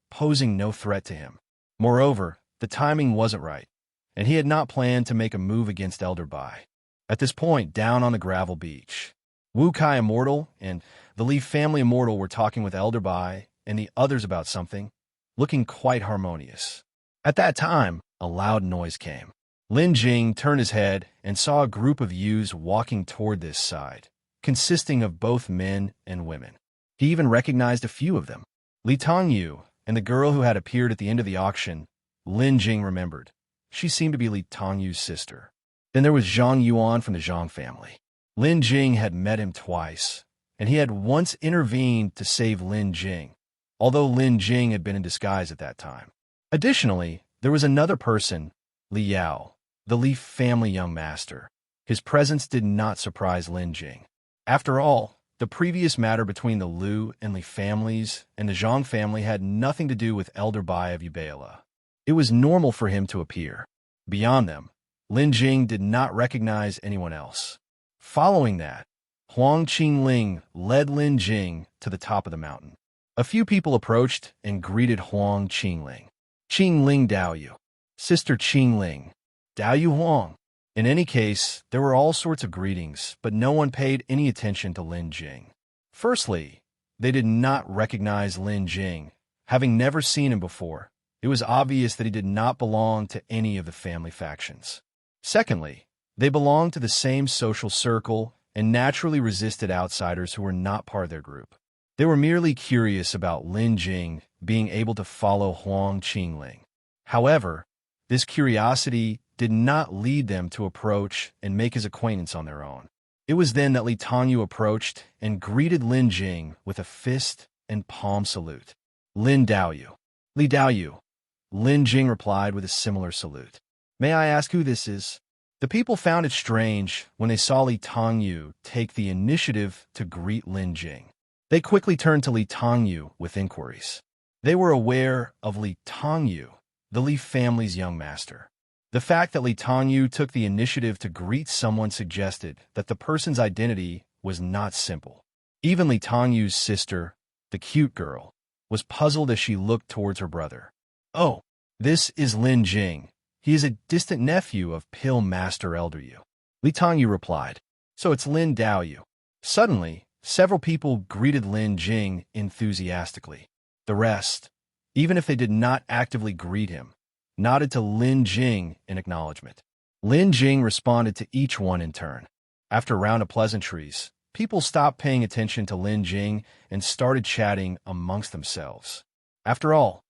posing no threat to him. Moreover, the timing wasn't right, and he had not planned to make a move against Elder Bai. At this point, down on the gravel beach, Wu Kai Immortal and the Li family Immortal were talking with Elder Bai and the others about something, looking quite harmonious. At that time, a loud noise came. Lin Jing turned his head and saw a group of youths walking toward this side, consisting of both men and women. He even recognized a few of them. Li Tongyu and the girl who had appeared at the end of the auction, Lin Jing remembered. She seemed to be Li Tongyu's sister. Then there was Yiyuan from the Zhang family. Lin Jing had met him twice, and he had once intervened to save Lin Jing, although Lin Jing had been in disguise at that time. Additionally, there was another person, Li Yao, the Li family young master. His presence did not surprise Lin Jing. After all, the previous matter between the Lu and Li families and the Zhang family had nothing to do with Elder Bai of Yubela. It was normal for him to appear. Beyond them, Lin Jing did not recognize anyone else. Following that, Huang Qjngling led Lin Jing to the top of the mountain. A few people approached and greeted Huang Qjngling. Qjngling Daoyu. Sister Qjngling. Daoyu Huang. In any case, there were all sorts of greetings, but no one paid any attention to Lin Jing. Firstly, they did not recognize Lin Jing. Having never seen him before, it was obvious that he did not belong to any of the family factions. Secondly, they belonged to the same social circle and naturally resisted outsiders who were not part of their group. They were merely curious about Lin Jing being able to follow Huang Qjngling. However, this curiosity did not lead them to approach and make his acquaintance on their own. It was then that Li Tongyu approached and greeted Lin Jing with a fist and palm salute. Lin Daoyu. Li Daoyu. Lin Jing replied with a similar salute. May I ask who this is? The people found it strange when they saw Li Tongyu take the initiative to greet Lin Jing. They quickly turned to Li Tongyu with inquiries. They were aware of Li Tongyu, the Li family's young master. The fact that Li Tongyu took the initiative to greet someone suggested that the person's identity was not simple. Even Li Tongyu's sister, the cute girl, was puzzled as she looked towards her brother. Oh, this is Lin Jing. He is a distant nephew of Pill Master Elder Yu. Li Tongyu replied. So it's Lin Daoyu. Suddenly, several people greeted Lin Jing enthusiastically. The rest, even if they did not actively greet him, nodded to Lin Jing in acknowledgement. Lin Jing responded to each one in turn. After a round of pleasantries, people stopped paying attention to Lin Jing and started chatting amongst themselves. After all,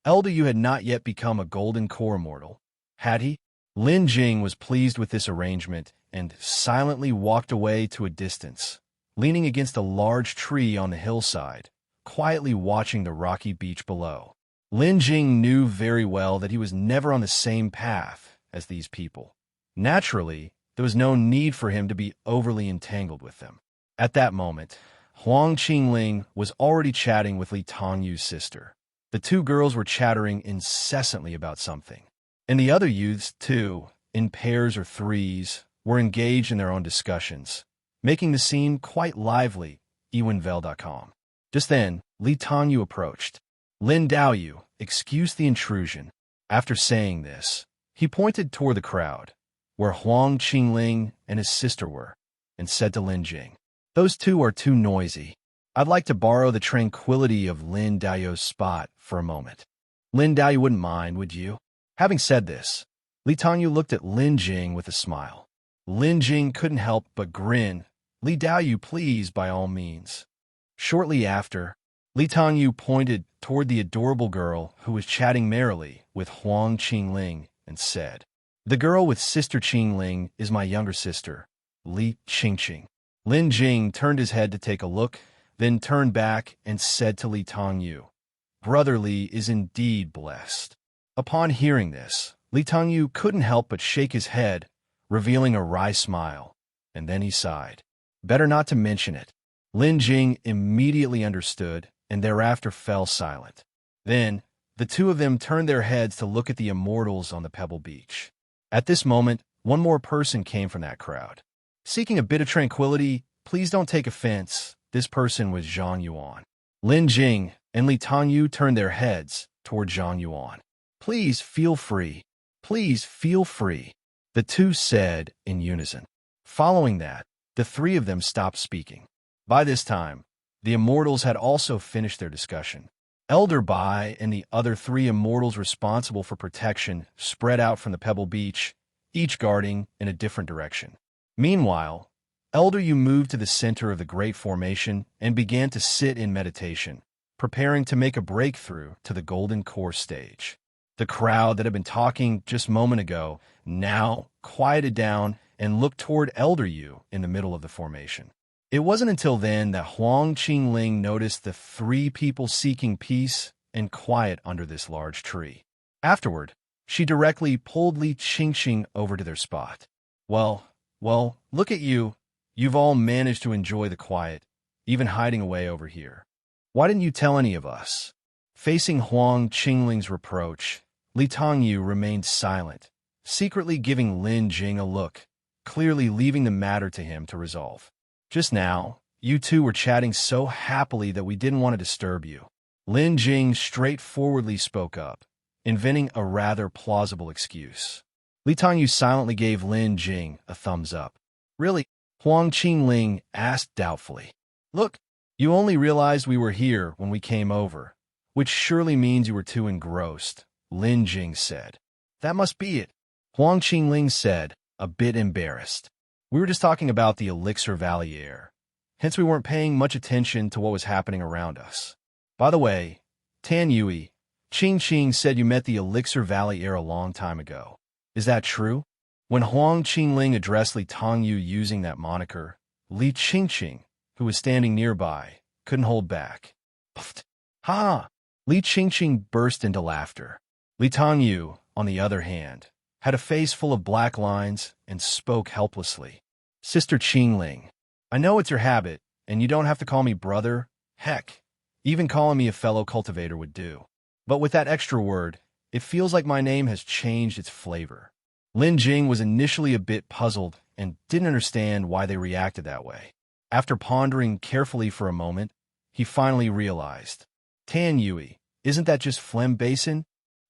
Elder Yu had not yet become a golden core immortal, had he? Lin Jing was pleased with this arrangement and silently walked away to a distance, leaning against a large tree on the hillside, quietly watching the rocky beach below. Lin Jing knew very well that he was never on the same path as these people. Naturally, there was no need for him to be overly entangled with them. At that moment, Huang Qjngling was already chatting with Li Tongyu's sister. The two girls were chattering incessantly about something, and the other youths, too, in pairs or threes, were engaged in their own discussions, making the scene quite lively. Yiyuan.com. Just then, Li Tongyu approached. Lin Daoyu, excuse the intrusion. After saying this, he pointed toward the crowd, where Huang Qjngling and his sister were, and said to Lin Jing, those two are too noisy. I'd like to borrow the tranquility of Lin Daoyu's spot for a moment. Lin Daoyu wouldn't mind, would you? Having said this, Li Tongyu looked at Lin Jing with a smile. Lin Jing couldn't help but grin. Li Daoyu, please, by all means. Shortly after, Li Tongyu pointed toward the adorable girl who was chatting merrily with Huang Qjngling and said, the girl with Sister Qjngling is my younger sister, Li Qingqing. Lin Jing turned his head to take a look, then turned back and said to Li Tongyu, Brother Li is indeed blessed. Upon hearing this, Li Tongyu couldn't help but shake his head, revealing a wry smile, and then he sighed. Better not to mention it. Lin Jing immediately understood and thereafter fell silent. Then, the two of them turned their heads to look at the immortals on the pebble beach. At this moment, one more person came from that crowd. Seeking a bit of tranquility, please don't take offense, this person was Zhang Yuan. Lin Jing and Li Tongyu turned their heads toward Zhang Yuan. Please feel free. Please feel free, the two said in unison. Following that, the three of them stopped speaking. By this time, the immortals had also finished their discussion. Elder Bai and the other three immortals responsible for protection spread out from the pebble beach, each guarding in a different direction. Meanwhile, Elder Yu moved to the center of the great formation and began to sit in meditation, preparing to make a breakthrough to the golden core stage. The crowd that had been talking just a moment ago now quieted down and looked toward Elder Yu in the middle of the formation. It wasn't until then that Huang Qjngling noticed the three people seeking peace and quiet under this large tree. Afterward, she directly pulled Li Qingqing over to their spot. Well, look at you. You've all managed to enjoy the quiet, even hiding away over here. Why didn't you tell any of us? Facing Huang Qingling's reproach, Li Tongyu remained silent, secretly giving Lin Jing a look, clearly leaving the matter to him to resolve. Just now, you two were chatting so happily that we didn't want to disturb you. Lin Jing straightforwardly spoke up, inventing a rather plausible excuse. Tan Yuyi silently gave Lin Jing a thumbs up. Really? Huang Qjngling asked doubtfully. Look, you only realized we were here when we came over, which surely means you were too engrossed, Lin Jing said. That must be it, Huang Qjngling said, a bit embarrassed. We were just talking about the Elixir Valley Heir. Hence we weren't paying much attention to what was happening around us. By the way, Tan Yuyi, Qjngling said you met the Elixir Valley Heir a long time ago. Is that true? When Huang Qjngling addressed Tan Yuyi using that moniker, Li Qjingling, who was standing nearby, couldn't hold back. Puffed. Ha! Li Qjingling burst into laughter. Tan Yuyi, on the other hand, had a face full of black lines and spoke helplessly. Sister Qjngling, I know it's your habit, and you don't have to call me brother. Heck, even calling me a fellow cultivator would do. But with that extra word, it feels like my name has changed its flavor. Lin Jing was initially a bit puzzled and didn't understand why they reacted that way. After pondering carefully for a moment, he finally realized. Tan Yuyi, isn't that just phlegm basin?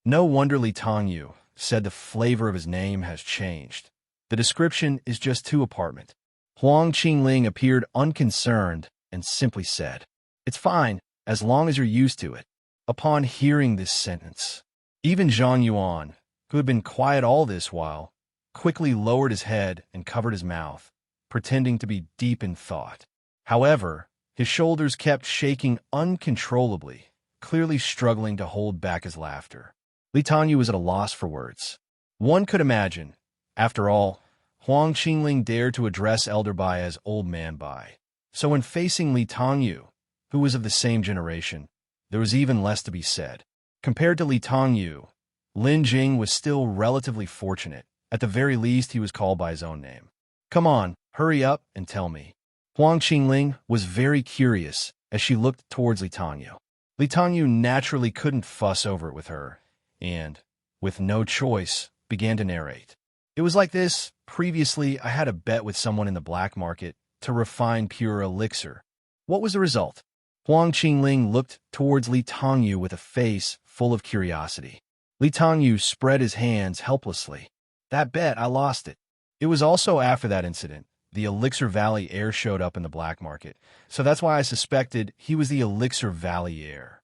No wonder Tan Yuyi said the flavor of his name has changed. The description is just too apartment. Huang Qjngling appeared unconcerned and simply said, It's fine, as long as you're used to it. Upon hearing this sentence, even Yiyuan, who had been quiet all this while, quickly lowered his head and covered his mouth, pretending to be deep in thought. However, his shoulders kept shaking uncontrollably, clearly struggling to hold back his laughter. Tan Yuyi was at a loss for words. One could imagine, after all, Huang Qjngling dared to address Elder Bai as Old Man Bai. So when facing Tan Yuyi, who was of the same generation, there was even less to be said. Compared to Tan Yuyi, Lin Jing was still relatively fortunate. At the very least, he was called by his own name. Come on, hurry up and tell me. Huang Qjngling was very curious as she looked towards Tan Yuyi. Tan Yuyi naturally couldn't fuss over it with her, and, with no choice, began to narrate. It was like this. Previously, I had a bet with someone in the black market to refine pure elixir. What was the result? Huang Qjngling looked towards Tan Yuyi with a face full of curiosity. Tan Yuyi spread his hands helplessly. That bet, I lost it. It was also after that incident. The Elixir Valley Heir showed up in the black market, so that's why I suspected he was the Elixir Valley Heir.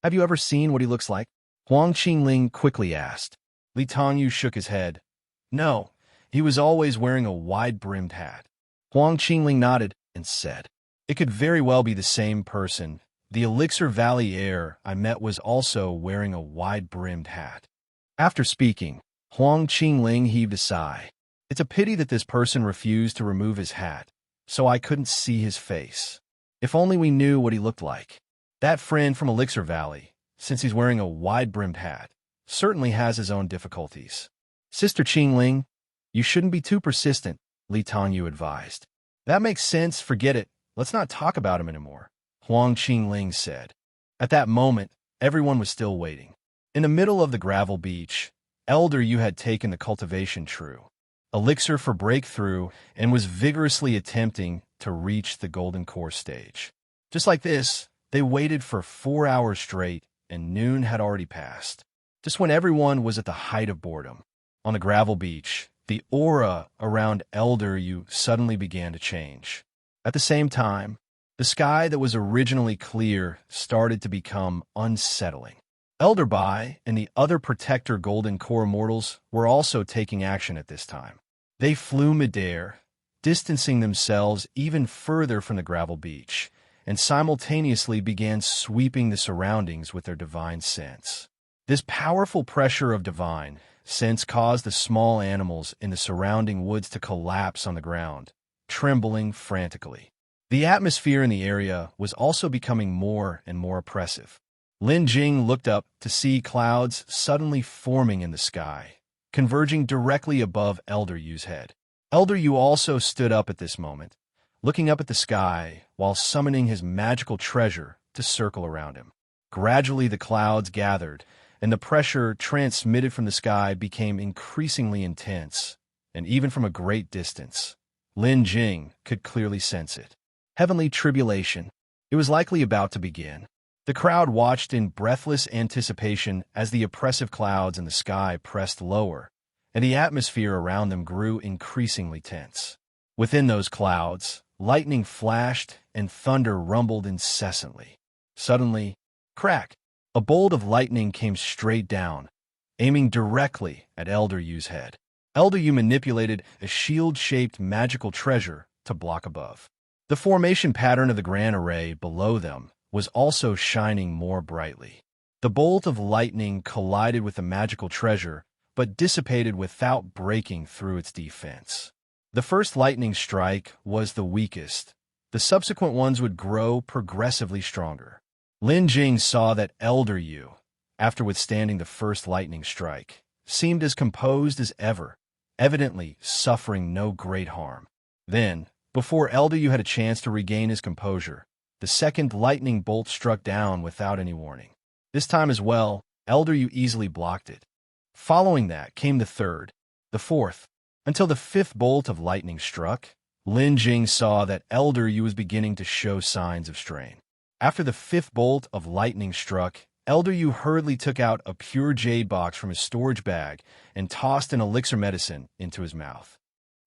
Have you ever seen what he looks like? Huang Qjngling quickly asked. Tan Yuyi shook his head. No, he was always wearing a wide-brimmed hat. Huang Qjngling nodded and said, It could very well be the same person. The Elixir Valley Heir I met was also wearing a wide-brimmed hat. After speaking, Huang Qjngling heaved a sigh. It's a pity that this person refused to remove his hat, so I couldn't see his face. If only we knew what he looked like. That friend from Elixir Valley, since he's wearing a wide-brimmed hat, certainly has his own difficulties. Sister Qjngling, you shouldn't be too persistent, Tan Yuyi advised. That makes sense, forget it. Let's not talk about him anymore, Huang Qjngling said. At that moment, everyone was still waiting. In the middle of the gravel beach, Elder Yu had taken the cultivation true, elixir for breakthrough, and was vigorously attempting to reach the golden core stage. Just like this, they waited for 4 hours straight, and noon had already passed. Just when everyone was at the height of boredom, on the gravel beach, the aura around Elder Yu suddenly began to change. At the same time, the sky that was originally clear started to become unsettling. Elder Bai and the other Protector Golden Core Immortals were also taking action at this time. They flew midair, distancing themselves even further from the gravel beach, and simultaneously began sweeping the surroundings with their divine sense. This powerful pressure of divine sense caused the small animals in the surrounding woods to collapse on the ground, trembling frantically. The atmosphere in the area was also becoming more and more oppressive. Lin Jing looked up to see clouds suddenly forming in the sky, converging directly above Elder Yu's head. Elder Yu also stood up at this moment, looking up at the sky while summoning his magical treasure to circle around him. Gradually the clouds gathered, and the pressure transmitted from the sky became increasingly intense, and even from a great distance, Lin Jing could clearly sense it. Heavenly tribulation. It was likely about to begin. The crowd watched in breathless anticipation as the oppressive clouds in the sky pressed lower, and the atmosphere around them grew increasingly tense. Within those clouds, lightning flashed and thunder rumbled incessantly. Suddenly, crack! A bolt of lightning came straight down, aiming directly at Elder Yu's head. Elder Yu manipulated a shield-shaped magical treasure to block above. The formation pattern of the grand array below them was also shining more brightly. The bolt of lightning collided with the magical treasure, but dissipated without breaking through its defense. The first lightning strike was the weakest. The subsequent ones would grow progressively stronger. Lin Jing saw that Elder Yu, after withstanding the first lightning strike, seemed as composed as ever, evidently suffering no great harm. Then, before Elder Yu had a chance to regain his composure, the second lightning bolt struck down without any warning. This time as well, Elder Yu easily blocked it. Following that came the third, the fourth, until the fifth bolt of lightning struck. Lin Jing saw that Elder Yu was beginning to show signs of strain. After the fifth bolt of lightning struck, Elder Yu hurriedly took out a pure jade box from his storage bag and tossed an elixir medicine into his mouth.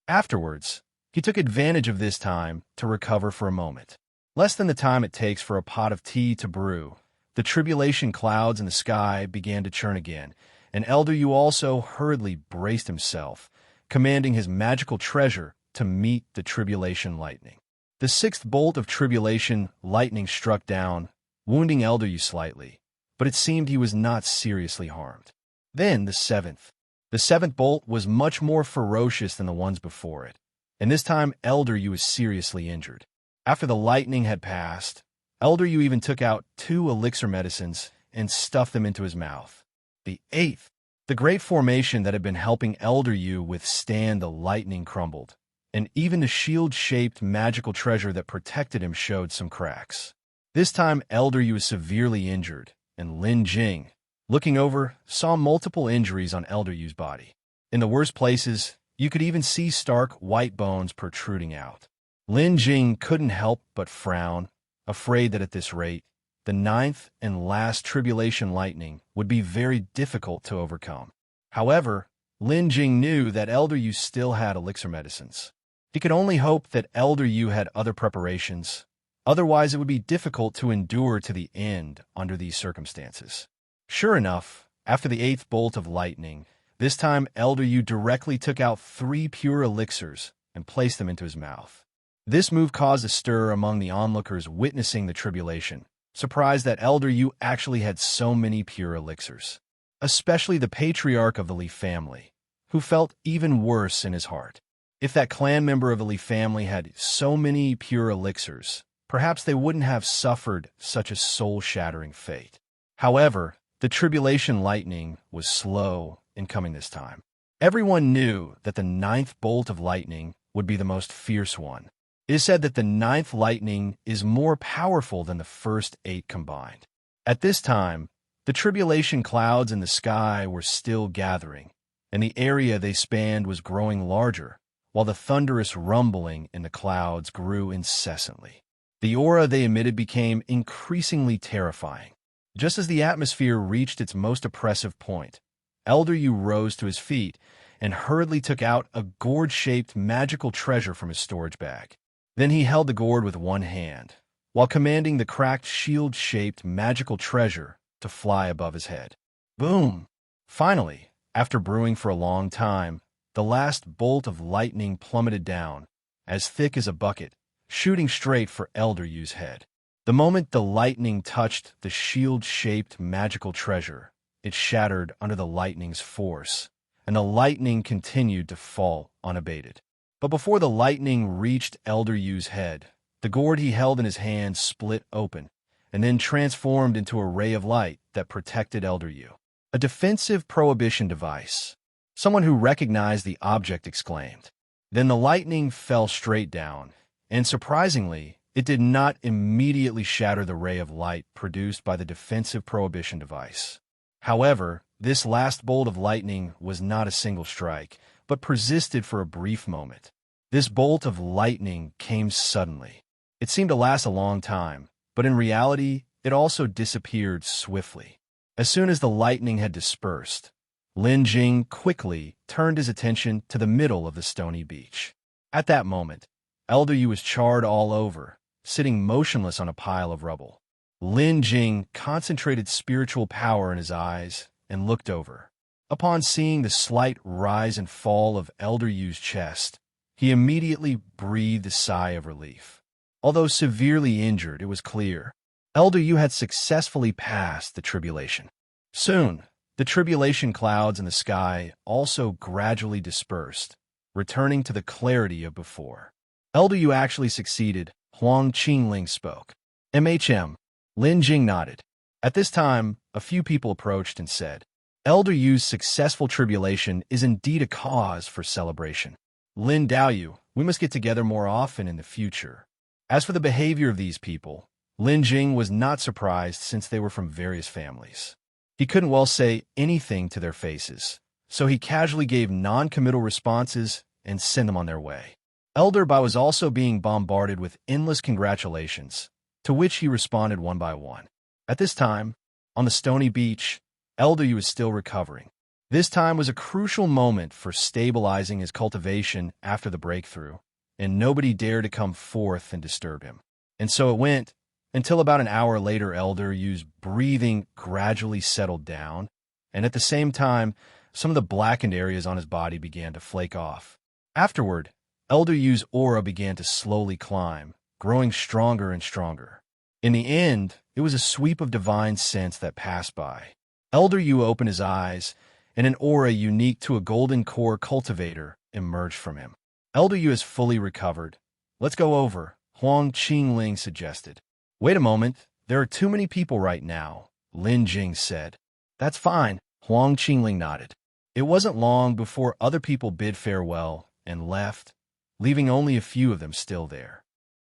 Afterwards, he took advantage of this time to recover for a moment. Less than the time it takes for a pot of tea to brew, the tribulation clouds in the sky began to churn again, and Elder Yu also hurriedly braced himself, commanding his magical treasure to meet the tribulation lightning. The sixth bolt of tribulation lightning struck down, wounding Elder Yu slightly, but it seemed he was not seriously harmed. Then the seventh. The seventh bolt was much more ferocious than the ones before it, and this time Elder Yu was seriously injured. After the lightning had passed, Elder Yu even took out 2 elixir medicines and stuffed them into his mouth. The eighth. The great formation that had been helping Elder Yu withstand the lightning crumbled, and even the shield-shaped magical treasure that protected him showed some cracks. This time Elder Yu was severely injured, and Lin Jing, looking over, saw multiple injuries on Elder Yu's body. In the worst places, you could even see stark white bones protruding out. Lin Jing couldn't help but frown, afraid that at this rate, the ninth and last tribulation lightning would be very difficult to overcome. However, Lin Jing knew that Elder Yu still had elixir medicines. He could only hope that Elder Yu had other preparations, otherwise it would be difficult to endure to the end under these circumstances. Sure enough, after the eighth bolt of lightning, this time Elder Yu directly took out 3 pure elixirs and placed them into his mouth. This move caused a stir among the onlookers witnessing the tribulation, surprised that Elder Yu actually had so many pure elixirs. Especially the patriarch of the Li family, who felt even worse in his heart. If that clan member of the Li family had so many pure elixirs, perhaps they wouldn't have suffered such a soul-shattering fate. However, the tribulation lightning was slow in coming this time. Everyone knew that the ninth bolt of lightning would be the most fierce one. It is said that the ninth lightning is more powerful than the first 8 combined. At this time, the tribulation clouds in the sky were still gathering, and the area they spanned was growing larger, while the thunderous rumbling in the clouds grew incessantly. The aura they emitted became increasingly terrifying. Just as the atmosphere reached its most oppressive point, Elder Yu rose to his feet and hurriedly took out a gourd-shaped magical treasure from his storage bag. Then he held the gourd with one hand, while commanding the cracked shield-shaped magical treasure to fly above his head. Boom! Finally, after brewing for a long time, the last bolt of lightning plummeted down, as thick as a bucket, shooting straight for Elder Yu's head. The moment the lightning touched the shield-shaped magical treasure, it shattered under the lightning's force, and the lightning continued to fall unabated. But before the lightning reached Elder Yu's head, the gourd he held in his hand split open, and then transformed into a ray of light that protected Elder Yu. A defensive prohibition device. Someone who recognized the object exclaimed. Then the lightning fell straight down, and surprisingly, it did not immediately shatter the ray of light produced by the defensive prohibition device. However, this last bolt of lightning was not a single strike, but persisted for a brief moment. This bolt of lightning came suddenly. It seemed to last a long time, but in reality, it also disappeared swiftly. As soon as the lightning had dispersed, Lin Jing quickly turned his attention to the middle of the stony beach. At that moment, Elder Yu was charred all over, sitting motionless on a pile of rubble. Lin Jing concentrated spiritual power in his eyes and looked over. Upon seeing the slight rise and fall of Elder Yu's chest, he immediately breathed a sigh of relief. Although severely injured, it was clear Elder Yu had successfully passed the tribulation. Soon, the tribulation clouds in the sky also gradually dispersed, returning to the clarity of before. Elder Yu actually succeeded, Huang Qjngling spoke. MHM. Lin Jing nodded. At this time, a few people approached and said, Elder Yu's successful tribulation is indeed a cause for celebration. Lin Daoyu, we must get together more often in the future. As for the behavior of these people, Lin Jing was not surprised since they were from various families. He couldn't well say anything to their faces, so he casually gave non-committal responses and sent them on their way. Elder Bai was also being bombarded with endless congratulations, to which he responded one by one. At this time, on the stony beach, Elder Yu was still recovering. This time was a crucial moment for stabilizing his cultivation after the breakthrough, and nobody dared to come forth and disturb him. And so it went, until about an hour later Elder Yu's breathing gradually settled down, and at the same time, some of the blackened areas on his body began to flake off. Afterward, Elder Yu's aura began to slowly climb, growing stronger and stronger. In the end, it was a sweep of divine sense that passed by. Elder Yu opened his eyes, and an aura unique to a golden core cultivator emerged from him. Elder Yu is fully recovered. Let's go over, Huang Qjngling suggested. Wait a moment, there are too many people right now, Lin Jing said. That's fine, Huang Qjngling nodded. It wasn't long before other people bid farewell and left, leaving only a few of them still there.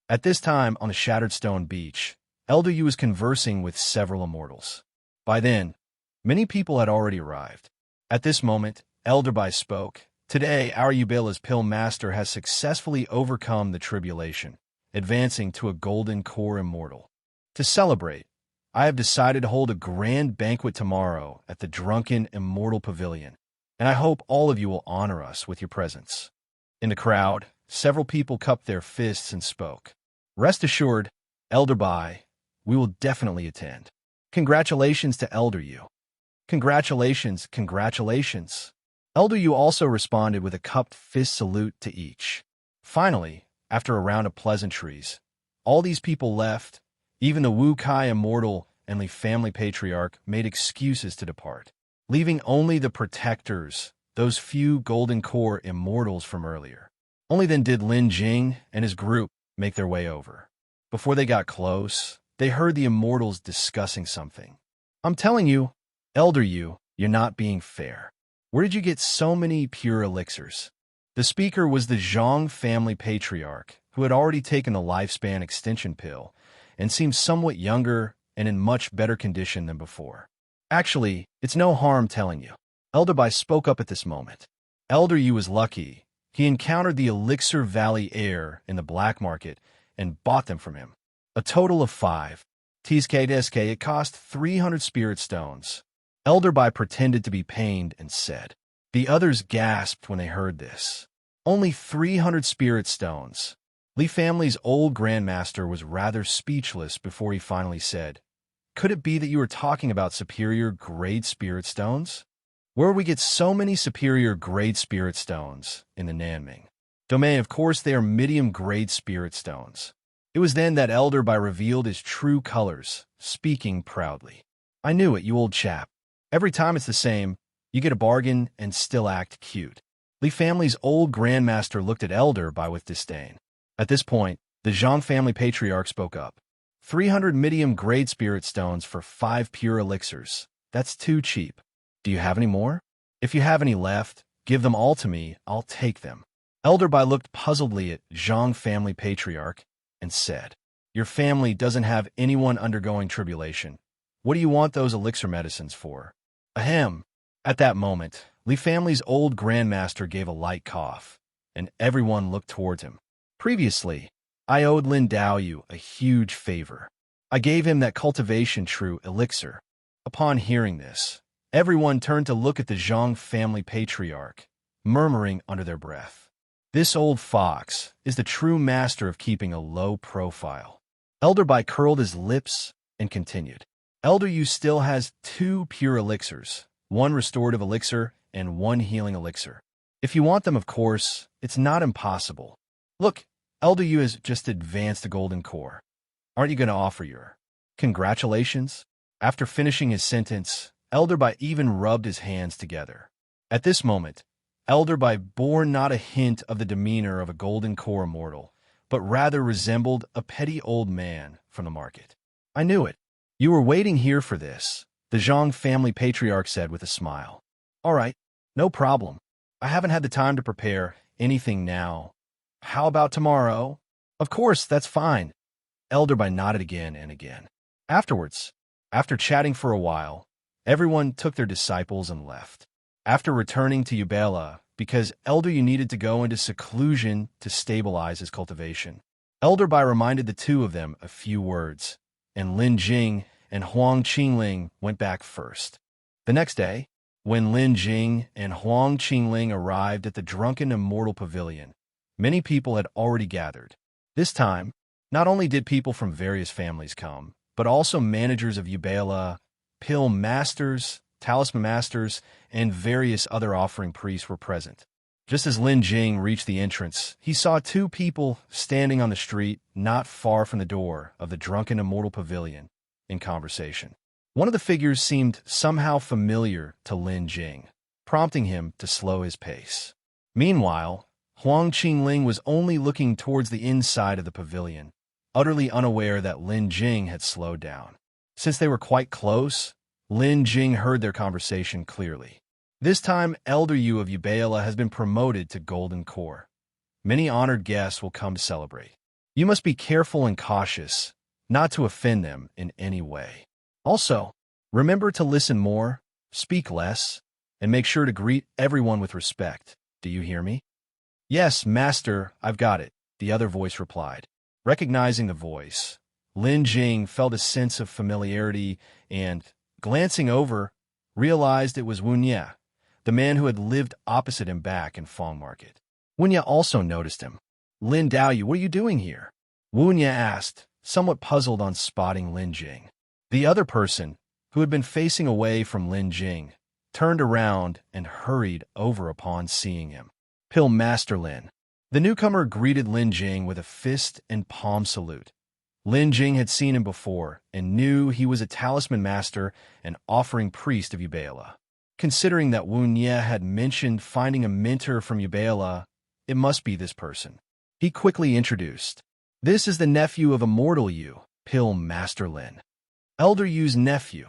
At this time, on the shattered stone beach, Elder Yu was conversing with several immortals. By then, many people had already arrived. At this moment, Elder Bai spoke. Today, our Yubila's Pill Master has successfully overcome the tribulation, advancing to a golden core immortal. To celebrate, I have decided to hold a grand banquet tomorrow at the Drunken Immortal Pavilion, and I hope all of you will honor us with your presence. In the crowd, several people cupped their fists and spoke. Rest assured, Elder Bai, we will definitely attend. Congratulations to Elder Yu. Congratulations, congratulations. Elder Yu also responded with a cupped fist salute to each. Finally, after a round of pleasantries, all these people left. Even the Wu Kai immortal and Li family patriarch made excuses to depart, leaving only the protectors, those few golden core immortals from earlier. Only then did Lin Jing and his group make their way over. Before they got close, they heard the immortals discussing something. I'm telling you, Elder Yu, you're not being fair. Where did you get so many pure elixirs? The speaker was the Zhang family patriarch, who had already taken the lifespan extension pill and seemed somewhat younger and in much better condition than before. Actually, it's no harm telling you. Elder Bai spoke up at this moment. Elder Yu was lucky. He encountered the Elixir Valley Heir in the black market and bought them from him. A total of 5. TSK it cost 300 spirit stones. Elder Bai pretended to be pained and said. The others gasped when they heard this. Only 300 spirit stones. Li family's old grandmaster was rather speechless before he finally said, Could it be that you were talking about superior grade spirit stones? Where would we get so many superior grade spirit stones in the Nanming domain? Of course, they are medium grade spirit stones. It was then that Elder Bai revealed his true colors, speaking proudly. I knew it, you old chap. Every time it's the same, you get a bargain and still act cute. Li family's old grandmaster looked at Elder Bai with disdain. At this point, the Zhang family patriarch spoke up. 300 medium grade spirit stones for 5 pure elixirs. That's too cheap. Do you have any more? If you have any left, give them all to me, I'll take them. Elder Bai looked puzzledly at Zhang family patriarch and said, Your family doesn't have anyone undergoing tribulation. What do you want those elixir medicines for? Ahem. At that moment, Li family's old grandmaster gave a light cough, and everyone looked towards him. Previously, I owed Lin Daoyu a huge favor. I gave him that cultivation true elixir. Upon hearing this, everyone turned to look at the Zhang family patriarch, murmuring under their breath. This old fox is the true master of keeping a low profile. Elder Bai curled his lips and continued. Elder Yu still has 2 pure elixirs, 1 restorative elixir and 1 healing elixir. If you want them, of course, it's not impossible. Look, Elder Yu has just advanced the golden core. Aren't you going to offer your congratulations? After finishing his sentence, Elder Bai even rubbed his hands together. At this moment, Elder Bai bore not a hint of the demeanor of a golden core immortal, but rather resembled a petty old man from the market. I knew it. You were waiting here for this, the Zhang family patriarch said with a smile. All right, no problem. I haven't had the time to prepare anything now. How about tomorrow? Of course, that's fine. Elder Bai nodded again and again. Afterwards, after chatting for a while, everyone took their disciples and left. After returning to Yubela, because Elder Yu needed to go into seclusion to stabilize his cultivation, Elder Bai reminded the 2 of them a few words, and Lin Jing and Huang Qjngling went back first. The next day, when Lin Jing and Huang Qjngling arrived at the drunken immortal pavilion, many people had already gathered. This time, not only did people from various families come, but also managers of Yubela, pill masters, talisman masters, and various other offering priests were present. Just as Lin Jing reached the entrance, he saw 2 people standing on the street not far from the door of the drunken immortal pavilion in conversation. One of the figures seemed somehow familiar to Lin Jing, prompting him to slow his pace. Meanwhile, Huang Qjngling was only looking towards the inside of the pavilion, utterly unaware that Lin Jing had slowed down. Since they were quite close, Lin Jing heard their conversation clearly. This time, Elder Yu of Yubela has been promoted to Golden Core. Many honored guests will come to celebrate. You must be careful and cautious, not to offend them in any way. Also, remember to listen more, speak less, and make sure to greet everyone with respect. Do you hear me? Yes, Master, I've got it, the other voice replied. Recognizing the voice, Lin Jing felt a sense of familiarity and, glancing over, realized it was Wu Nie, the man who had lived opposite him back in Fong Market. Wu Nie also noticed him. Lin Daoyu, what are you doing here? Wu Nie asked, somewhat puzzled on spotting Lin Jing. The other person, who had been facing away from Lin Jing, turned around and hurried over upon seeing him. Pill Master Lin. The newcomer greeted Lin Jing with a fist and palm salute. Lin Jing had seen him before and knew he was a talisman master and offering priest of Yubela. Considering that Wu Nie had mentioned finding a mentor from Yubela, it must be this person. He quickly introduced. This is the nephew of Immortal Yu, Pill Master Lin. Elder Yu's nephew.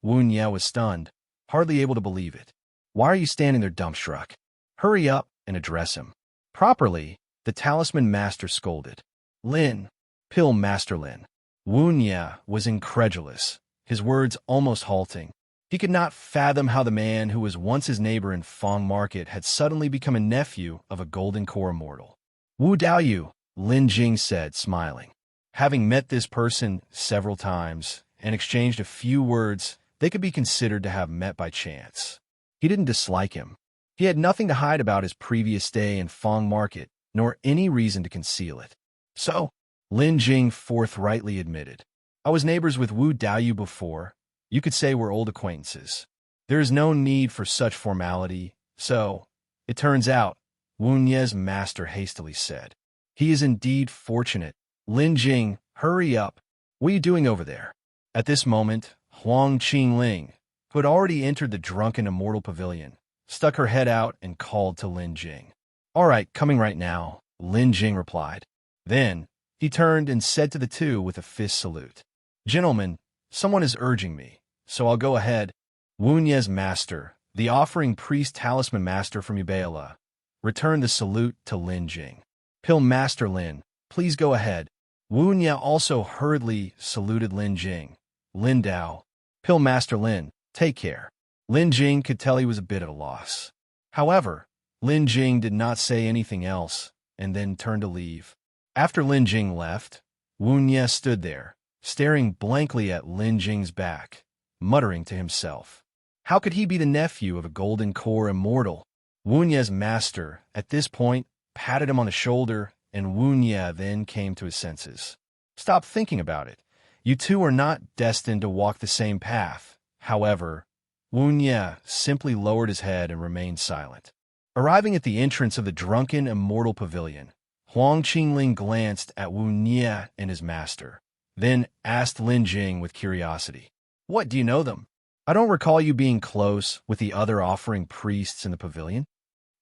Wu Nie was stunned, hardly able to believe it. Why are you standing there dumbstruck? Hurry up and address him. Properly, the talisman master scolded. Lin, Pill Master Lin. Wu Nie was incredulous, his words almost halting. He could not fathom how the man who was once his neighbor in Fong Market had suddenly become a nephew of a Golden Core immortal. Wu Daoyu, Lin Jing said, smiling. Having met this person several times and exchanged a few words, they could be considered to have met by chance. He didn't dislike him. He had nothing to hide about his previous stay in Fong Market, nor any reason to conceal it. So, Lin Jing forthrightly admitted, I was neighbors with Wu Daoyu before. You could say we're old acquaintances. There is no need for such formality, so, it turns out, Wu Nie's master hastily said. He is indeed fortunate. Lin Jing, hurry up. What are you doing over there? At this moment, Huang Qjngling, who had already entered the drunken immortal pavilion, stuck her head out and called to Lin Jing. All right, coming right now, Lin Jing replied. Then, he turned and said to the 2 with a fist salute. Gentlemen, someone is urging me, so I'll go ahead. Wu Nie's master, the offering priest talisman master from Yubela, returned the salute to Lin Jing. Pill Master Lin, please go ahead. Wu Nie also hurriedly saluted Lin Jing. Lin Dao, Pill Master Lin, take care. Lin Jing could tell he was a bit at a loss. However, Lin Jing did not say anything else, and then turned to leave. After Lin Jing left, Wu Nie stood there, staring blankly at Lin Jing's back, muttering to himself. How could he be the nephew of a golden core immortal? Wu Nie's master, at this point, patted him on the shoulder, and Wu Nie then came to his senses. Stop thinking about it. You two are not destined to walk the same path. However, Wu Nie simply lowered his head and remained silent. Arriving at the entrance of the drunken immortal pavilion, Qjngling glanced at Wu Nie and his master, then asked Lin Jing with curiosity, "What, do you know them? I don't recall you being close with the other offering priests in the pavilion."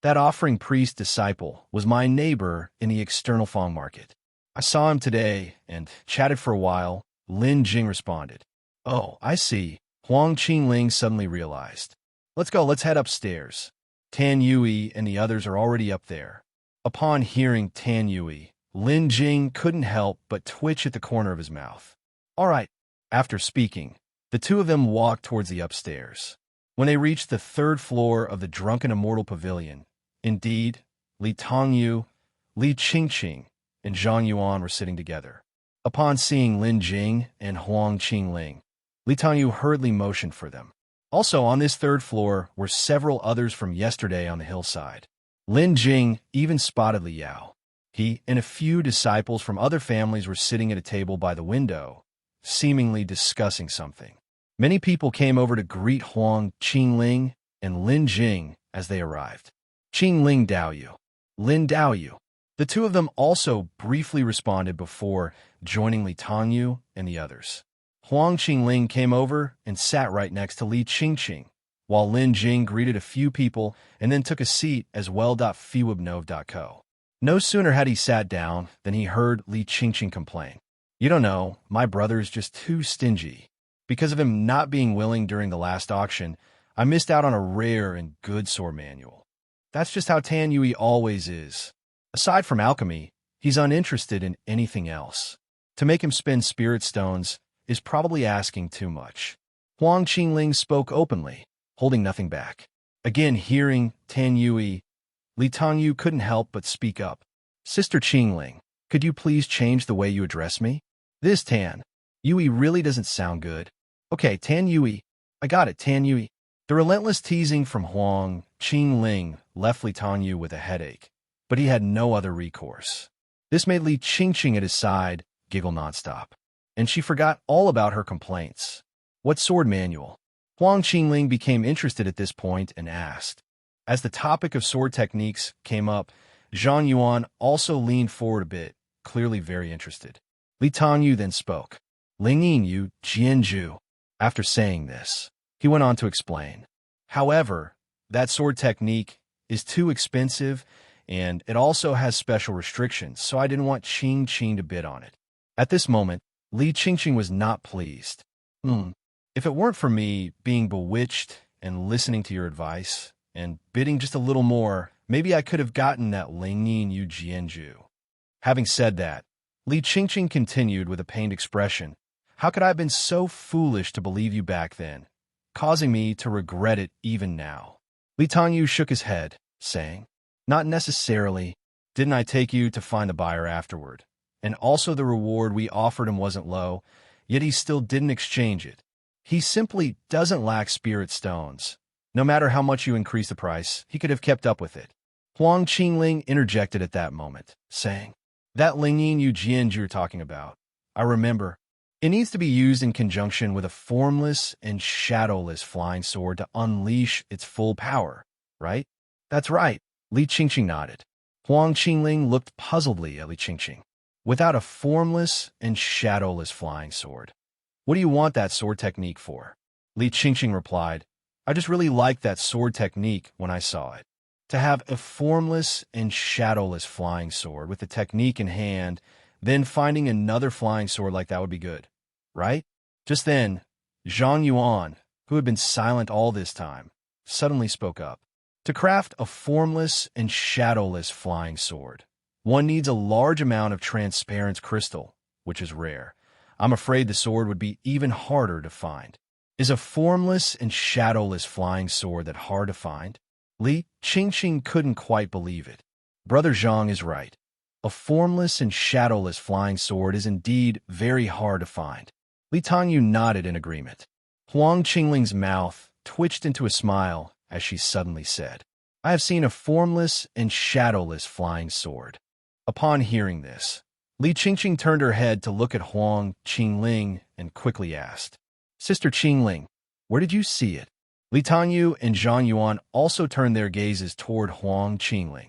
That offering priest disciple was my neighbor in the external Huang market. I saw him today and chatted for a while, Lin Jing responded. Oh, I see, Qjngling suddenly realized. Let's go, let's head upstairs. Tan Yuyi and the others are already up there. Upon hearing Tan Yuyi, Lin Jing couldn't help but twitch at the corner of his mouth. All right. After speaking, the two of them walked towards the upstairs. When they reached the third floor of the drunken immortal pavilion, indeed, Li Tongyu, Li Qingqing, and Yiyuan were sitting together. Upon seeing Lin Jing and Qjngling, Li Tongyu hurriedly motioned for them. Also on this third floor were several others from yesterday on the hillside. Lin Jing even spotted Li Yao. He and a few disciples from other families were sitting at a table by the window, seemingly discussing something. Many people came over to greet Qjngling and Lin Jing as they arrived. Qjngling Daoyu, Lin Daoyu. The two of them also briefly responded before joining Li Tongyu and the others. Qjngling came over and sat right next to Li Qingqing, while Lin Jing greeted a few people and then took a seat as well. Fiwebnov.co. No sooner had he sat down than he heard Li Qingqing complain. You don't know, my brother is just too stingy. Because of him not being willing during the last auction, I missed out on a rare and good sword manual. That's just how Tan Yuyi always is. Aside from alchemy, he's uninterested in anything else. To make him spend spirit stones is probably asking too much. Qjngling spoke openly, holding nothing back. Again, hearing Tan Yuyi, Li Tongyu couldn't help but speak up. Sister Qjngling, could you please change the way you address me? This Tan Yuyi really doesn't sound good. Okay, Tan Yuyi. I got it, Tan Yuyi. The relentless teasing from Qjngling left Li Tongyu with a headache, but he had no other recourse. This made Li Qingqing at his side giggle nonstop, and she forgot all about her complaints. What sword manual? Qjngling became interested at this point and asked. As the topic of sword techniques came up, Yiyuan also leaned forward a bit, clearly very interested. Li Tongyu then spoke. Lingyin Yu Jianju. After saying this, he went on to explain. However, that sword technique is too expensive, and it also has special restrictions, so I didn't want Qing to bid on it. At this moment, Li Qingqing was not pleased. If it weren't for me being bewitched and listening to your advice, and bidding just a little more, maybe I could have gotten that Lingyin Yu Jianju. Having said that, Li Qingqing continued with a pained expression. How could I have been so foolish to believe you back then, causing me to regret it even now? Li Tongyu shook his head, saying, Not necessarily. Didn't I take you to find the buyer afterward? And also the reward we offered him wasn't low, yet he still didn't exchange it. He simply doesn't lack spirit stones. No matter how much you increase the price, he could have kept up with it. Qjngling interjected at that moment, saying, That Lingyin Yu Jianju you're talking about, I remember. It needs to be used in conjunction with a formless and shadowless flying sword to unleash its full power, right? That's right, Li Qingqing nodded. Qjngling looked puzzledly at Li Qingqing. Without a formless and shadowless flying sword. What do you want that sword technique for? Li Qingqing replied, I just really liked that sword technique when I saw it. To have a formless and shadowless flying sword with the technique in hand, then finding another flying sword like that would be good, right? Just then, Yiyuan, who had been silent all this time, suddenly spoke up. To craft a formless and shadowless flying sword, one needs a large amount of transparent crystal, which is rare. I'm afraid the sword would be even harder to find. Is a formless and shadowless flying sword that hard to find? Li Qingqing couldn't quite believe it. Brother Zhang is right. A formless and shadowless flying sword is indeed very hard to find. Li Tongyu nodded in agreement. Huang Qingling's mouth twitched into a smile as she suddenly said, I have seen a formless and shadowless flying sword. Upon hearing this, Li Qingqing turned her head to look at Huang Qingling and quickly asked, Sister Qjngling, where did you see it? Li Tongyu and Zhang Yuan also turned their gazes toward Huang Qingling.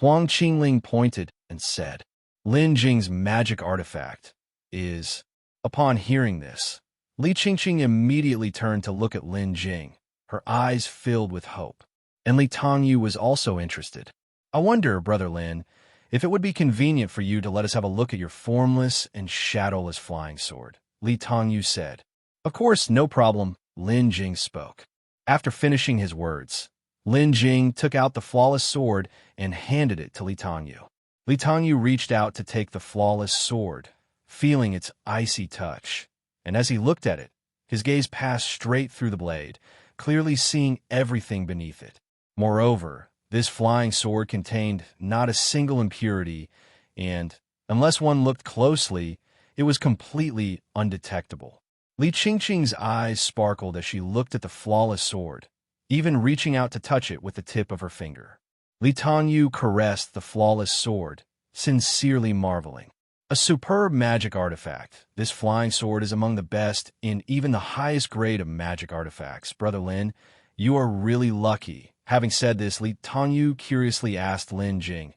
Huang Qingling pointed and said, Lin Jing's magic artifact is... Upon hearing this, Li Qingqing immediately turned to look at Lin Jing, her eyes filled with hope. And Li Tongyu was also interested. I wonder, Brother Lin, if it would be convenient for you to let us have a look at your formless and shadowless flying sword, Li Tongyu said. Of course, no problem, Lin Jing spoke. After finishing his words, Lin Jing took out the flawless sword and handed it to Li Tongyu. Li Tongyu reached out to take the flawless sword, feeling its icy touch, and as he looked at it, his gaze passed straight through the blade, clearly seeing everything beneath it. Moreover, this flying sword contained not a single impurity, and, unless one looked closely, it was completely undetectable. Li Qingqing's eyes sparkled as she looked at the flawless sword, even reaching out to touch it with the tip of her finger. Li Tongyu caressed the flawless sword, sincerely marveling. A superb magic artifact, this flying sword is among the best in even the highest grade of magic artifacts. Brother Lin, you are really lucky. Having said this, Li Tongyu curiously asked Lin Jing,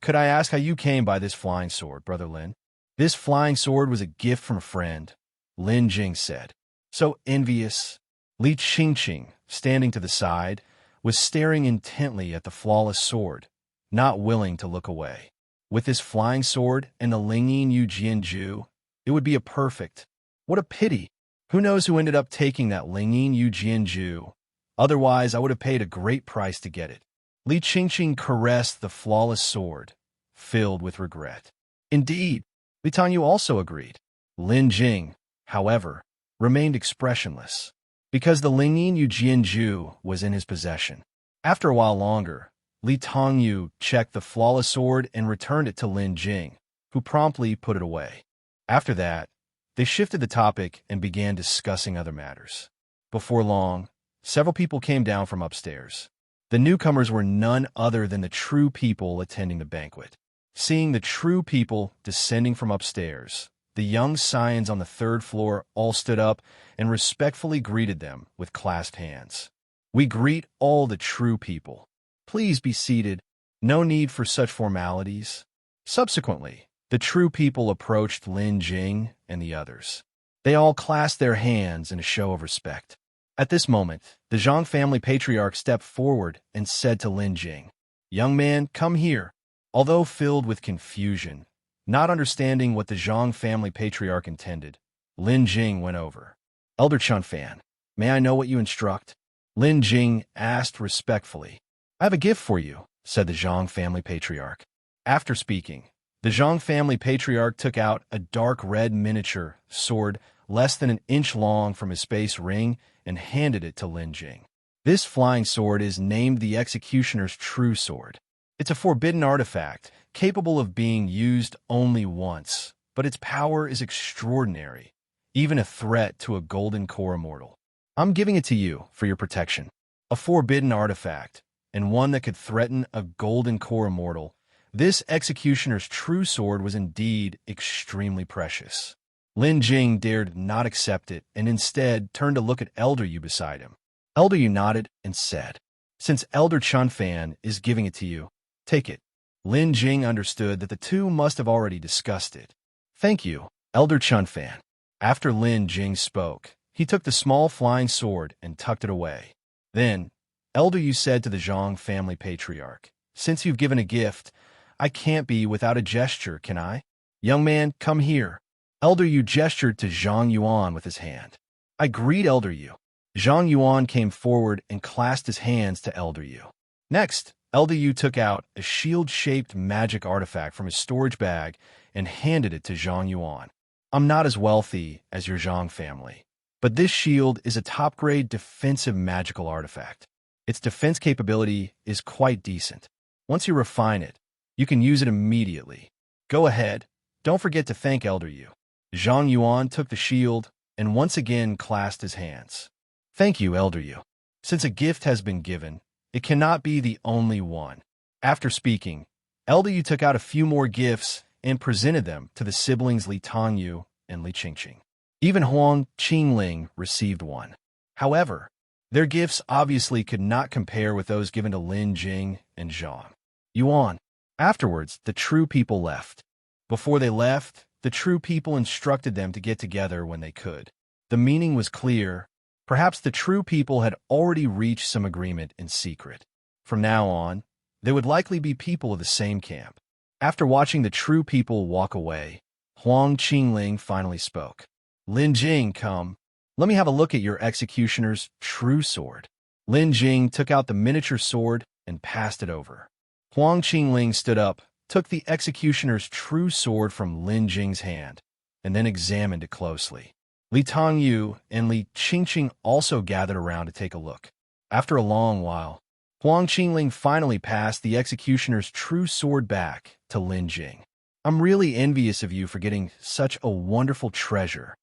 Could I ask how you came by this flying sword, Brother Lin? This flying sword was a gift from a friend, Lin Jing said. So envious. Li Qingqing, standing to the side, was staring intently at the flawless sword, not willing to look away. With this flying sword and the Lingyin Yu Jianju, it would be a perfect. What a pity. Who knows who ended up taking that Lingyin Yu Jianju? Otherwise, I would have paid a great price to get it. Li Qingqing caressed the flawless sword, filled with regret. Indeed, Li Tongyu also agreed. Lin Jing, however, remained expressionless, because the Lingyin Yu Jianju was in his possession. After a while longer, Li Tongyu checked the flawless sword and returned it to Lin Jing, who promptly put it away. After that, they shifted the topic and began discussing other matters. Before long, several people came down from upstairs. The newcomers were none other than the true people attending the banquet. Seeing the true people descending from upstairs, the young scions on the third floor all stood up and respectfully greeted them with clasped hands. We greet all the true people. Please be seated. No need for such formalities. Subsequently, the true people approached Lin Jing and the others. They all clasped their hands in a show of respect. At this moment, the Zhang family patriarch stepped forward and said to Lin Jing, Young man, come here. Although filled with confusion, not understanding what the Zhang family patriarch intended, Lin Jing went over. Elder Chunfan, may I know what you instruct? Lin Jing asked respectfully. I have a gift for you, said the Zhang family patriarch. After speaking, the Zhang family patriarch took out a dark red miniature sword less than an inch long from his space ring and handed it to Lin Jing. This flying sword is named the Executioner's True Sword. It's a forbidden artifact, capable of being used only once, but its power is extraordinary, even a threat to a golden core immortal. I'm giving it to you for your protection. A forbidden artifact, and one that could threaten a golden core immortal, this Executioner's True Sword was indeed extremely precious. Lin Jing dared not accept it and instead turned to look at Elder Yu beside him. Elder Yu nodded and said, Since Elder Chunfan is giving it to you, take it. Lin Jing understood that the two must have already discussed it. Thank you, Elder Chunfan. After Lin Jing spoke, he took the small flying sword and tucked it away. Then, Elder Yu said to the Zhang family patriarch, Since you've given a gift, I can't be without a gesture, can I? Young man, come here. Elder Yu gestured to Zhang Yuan with his hand. I greet Elder Yu. Zhang Yuan came forward and clasped his hands to Elder Yu. Next, Elder Yu took out a shield-shaped magic artifact from his storage bag and handed it to Zhang Yuan. I'm not as wealthy as your Zhang family, but this shield is a top-grade defensive magical artifact. Its defense capability is quite decent. Once you refine it, you can use it immediately. Go ahead. Don't forget to thank Elder Yu. Zhang Yuan took the shield and once again clasped his hands. Thank you, Elder Yu. Since a gift has been given, it cannot be the only one. After speaking, Elder Yu took out a few more gifts and presented them to the siblings Li Tongyu and Li Qingqing. Even Huang Qjngling received one. However, their gifts obviously could not compare with those given to Lin Jing and Zhang Yuan. Afterwards, the true people left. Before they left, the true people instructed them to get together when they could. The meaning was clear. Perhaps the true people had already reached some agreement in secret. From now on, they would likely be people of the same camp. After watching the true people walk away, Huang Qjngling finally spoke. Lin Jing, come. Let me have a look at your executioner's true sword. Lin Jing took out the miniature sword and passed it over. Huang Qjngling stood up, took the executioner's true sword from Lin Jing's hand, and then examined it closely. Li Tongyu and Li Qingqing also gathered around to take a look. After a long while, Huang Qjngling finally passed the executioner's true sword back to Lin Jing. I'm really envious of you for getting such a wonderful treasure.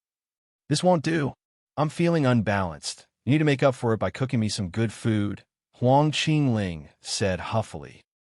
This won't do. I'm feeling unbalanced. You need to make up for it by cooking me some good food, Huang Qjngling said huffily.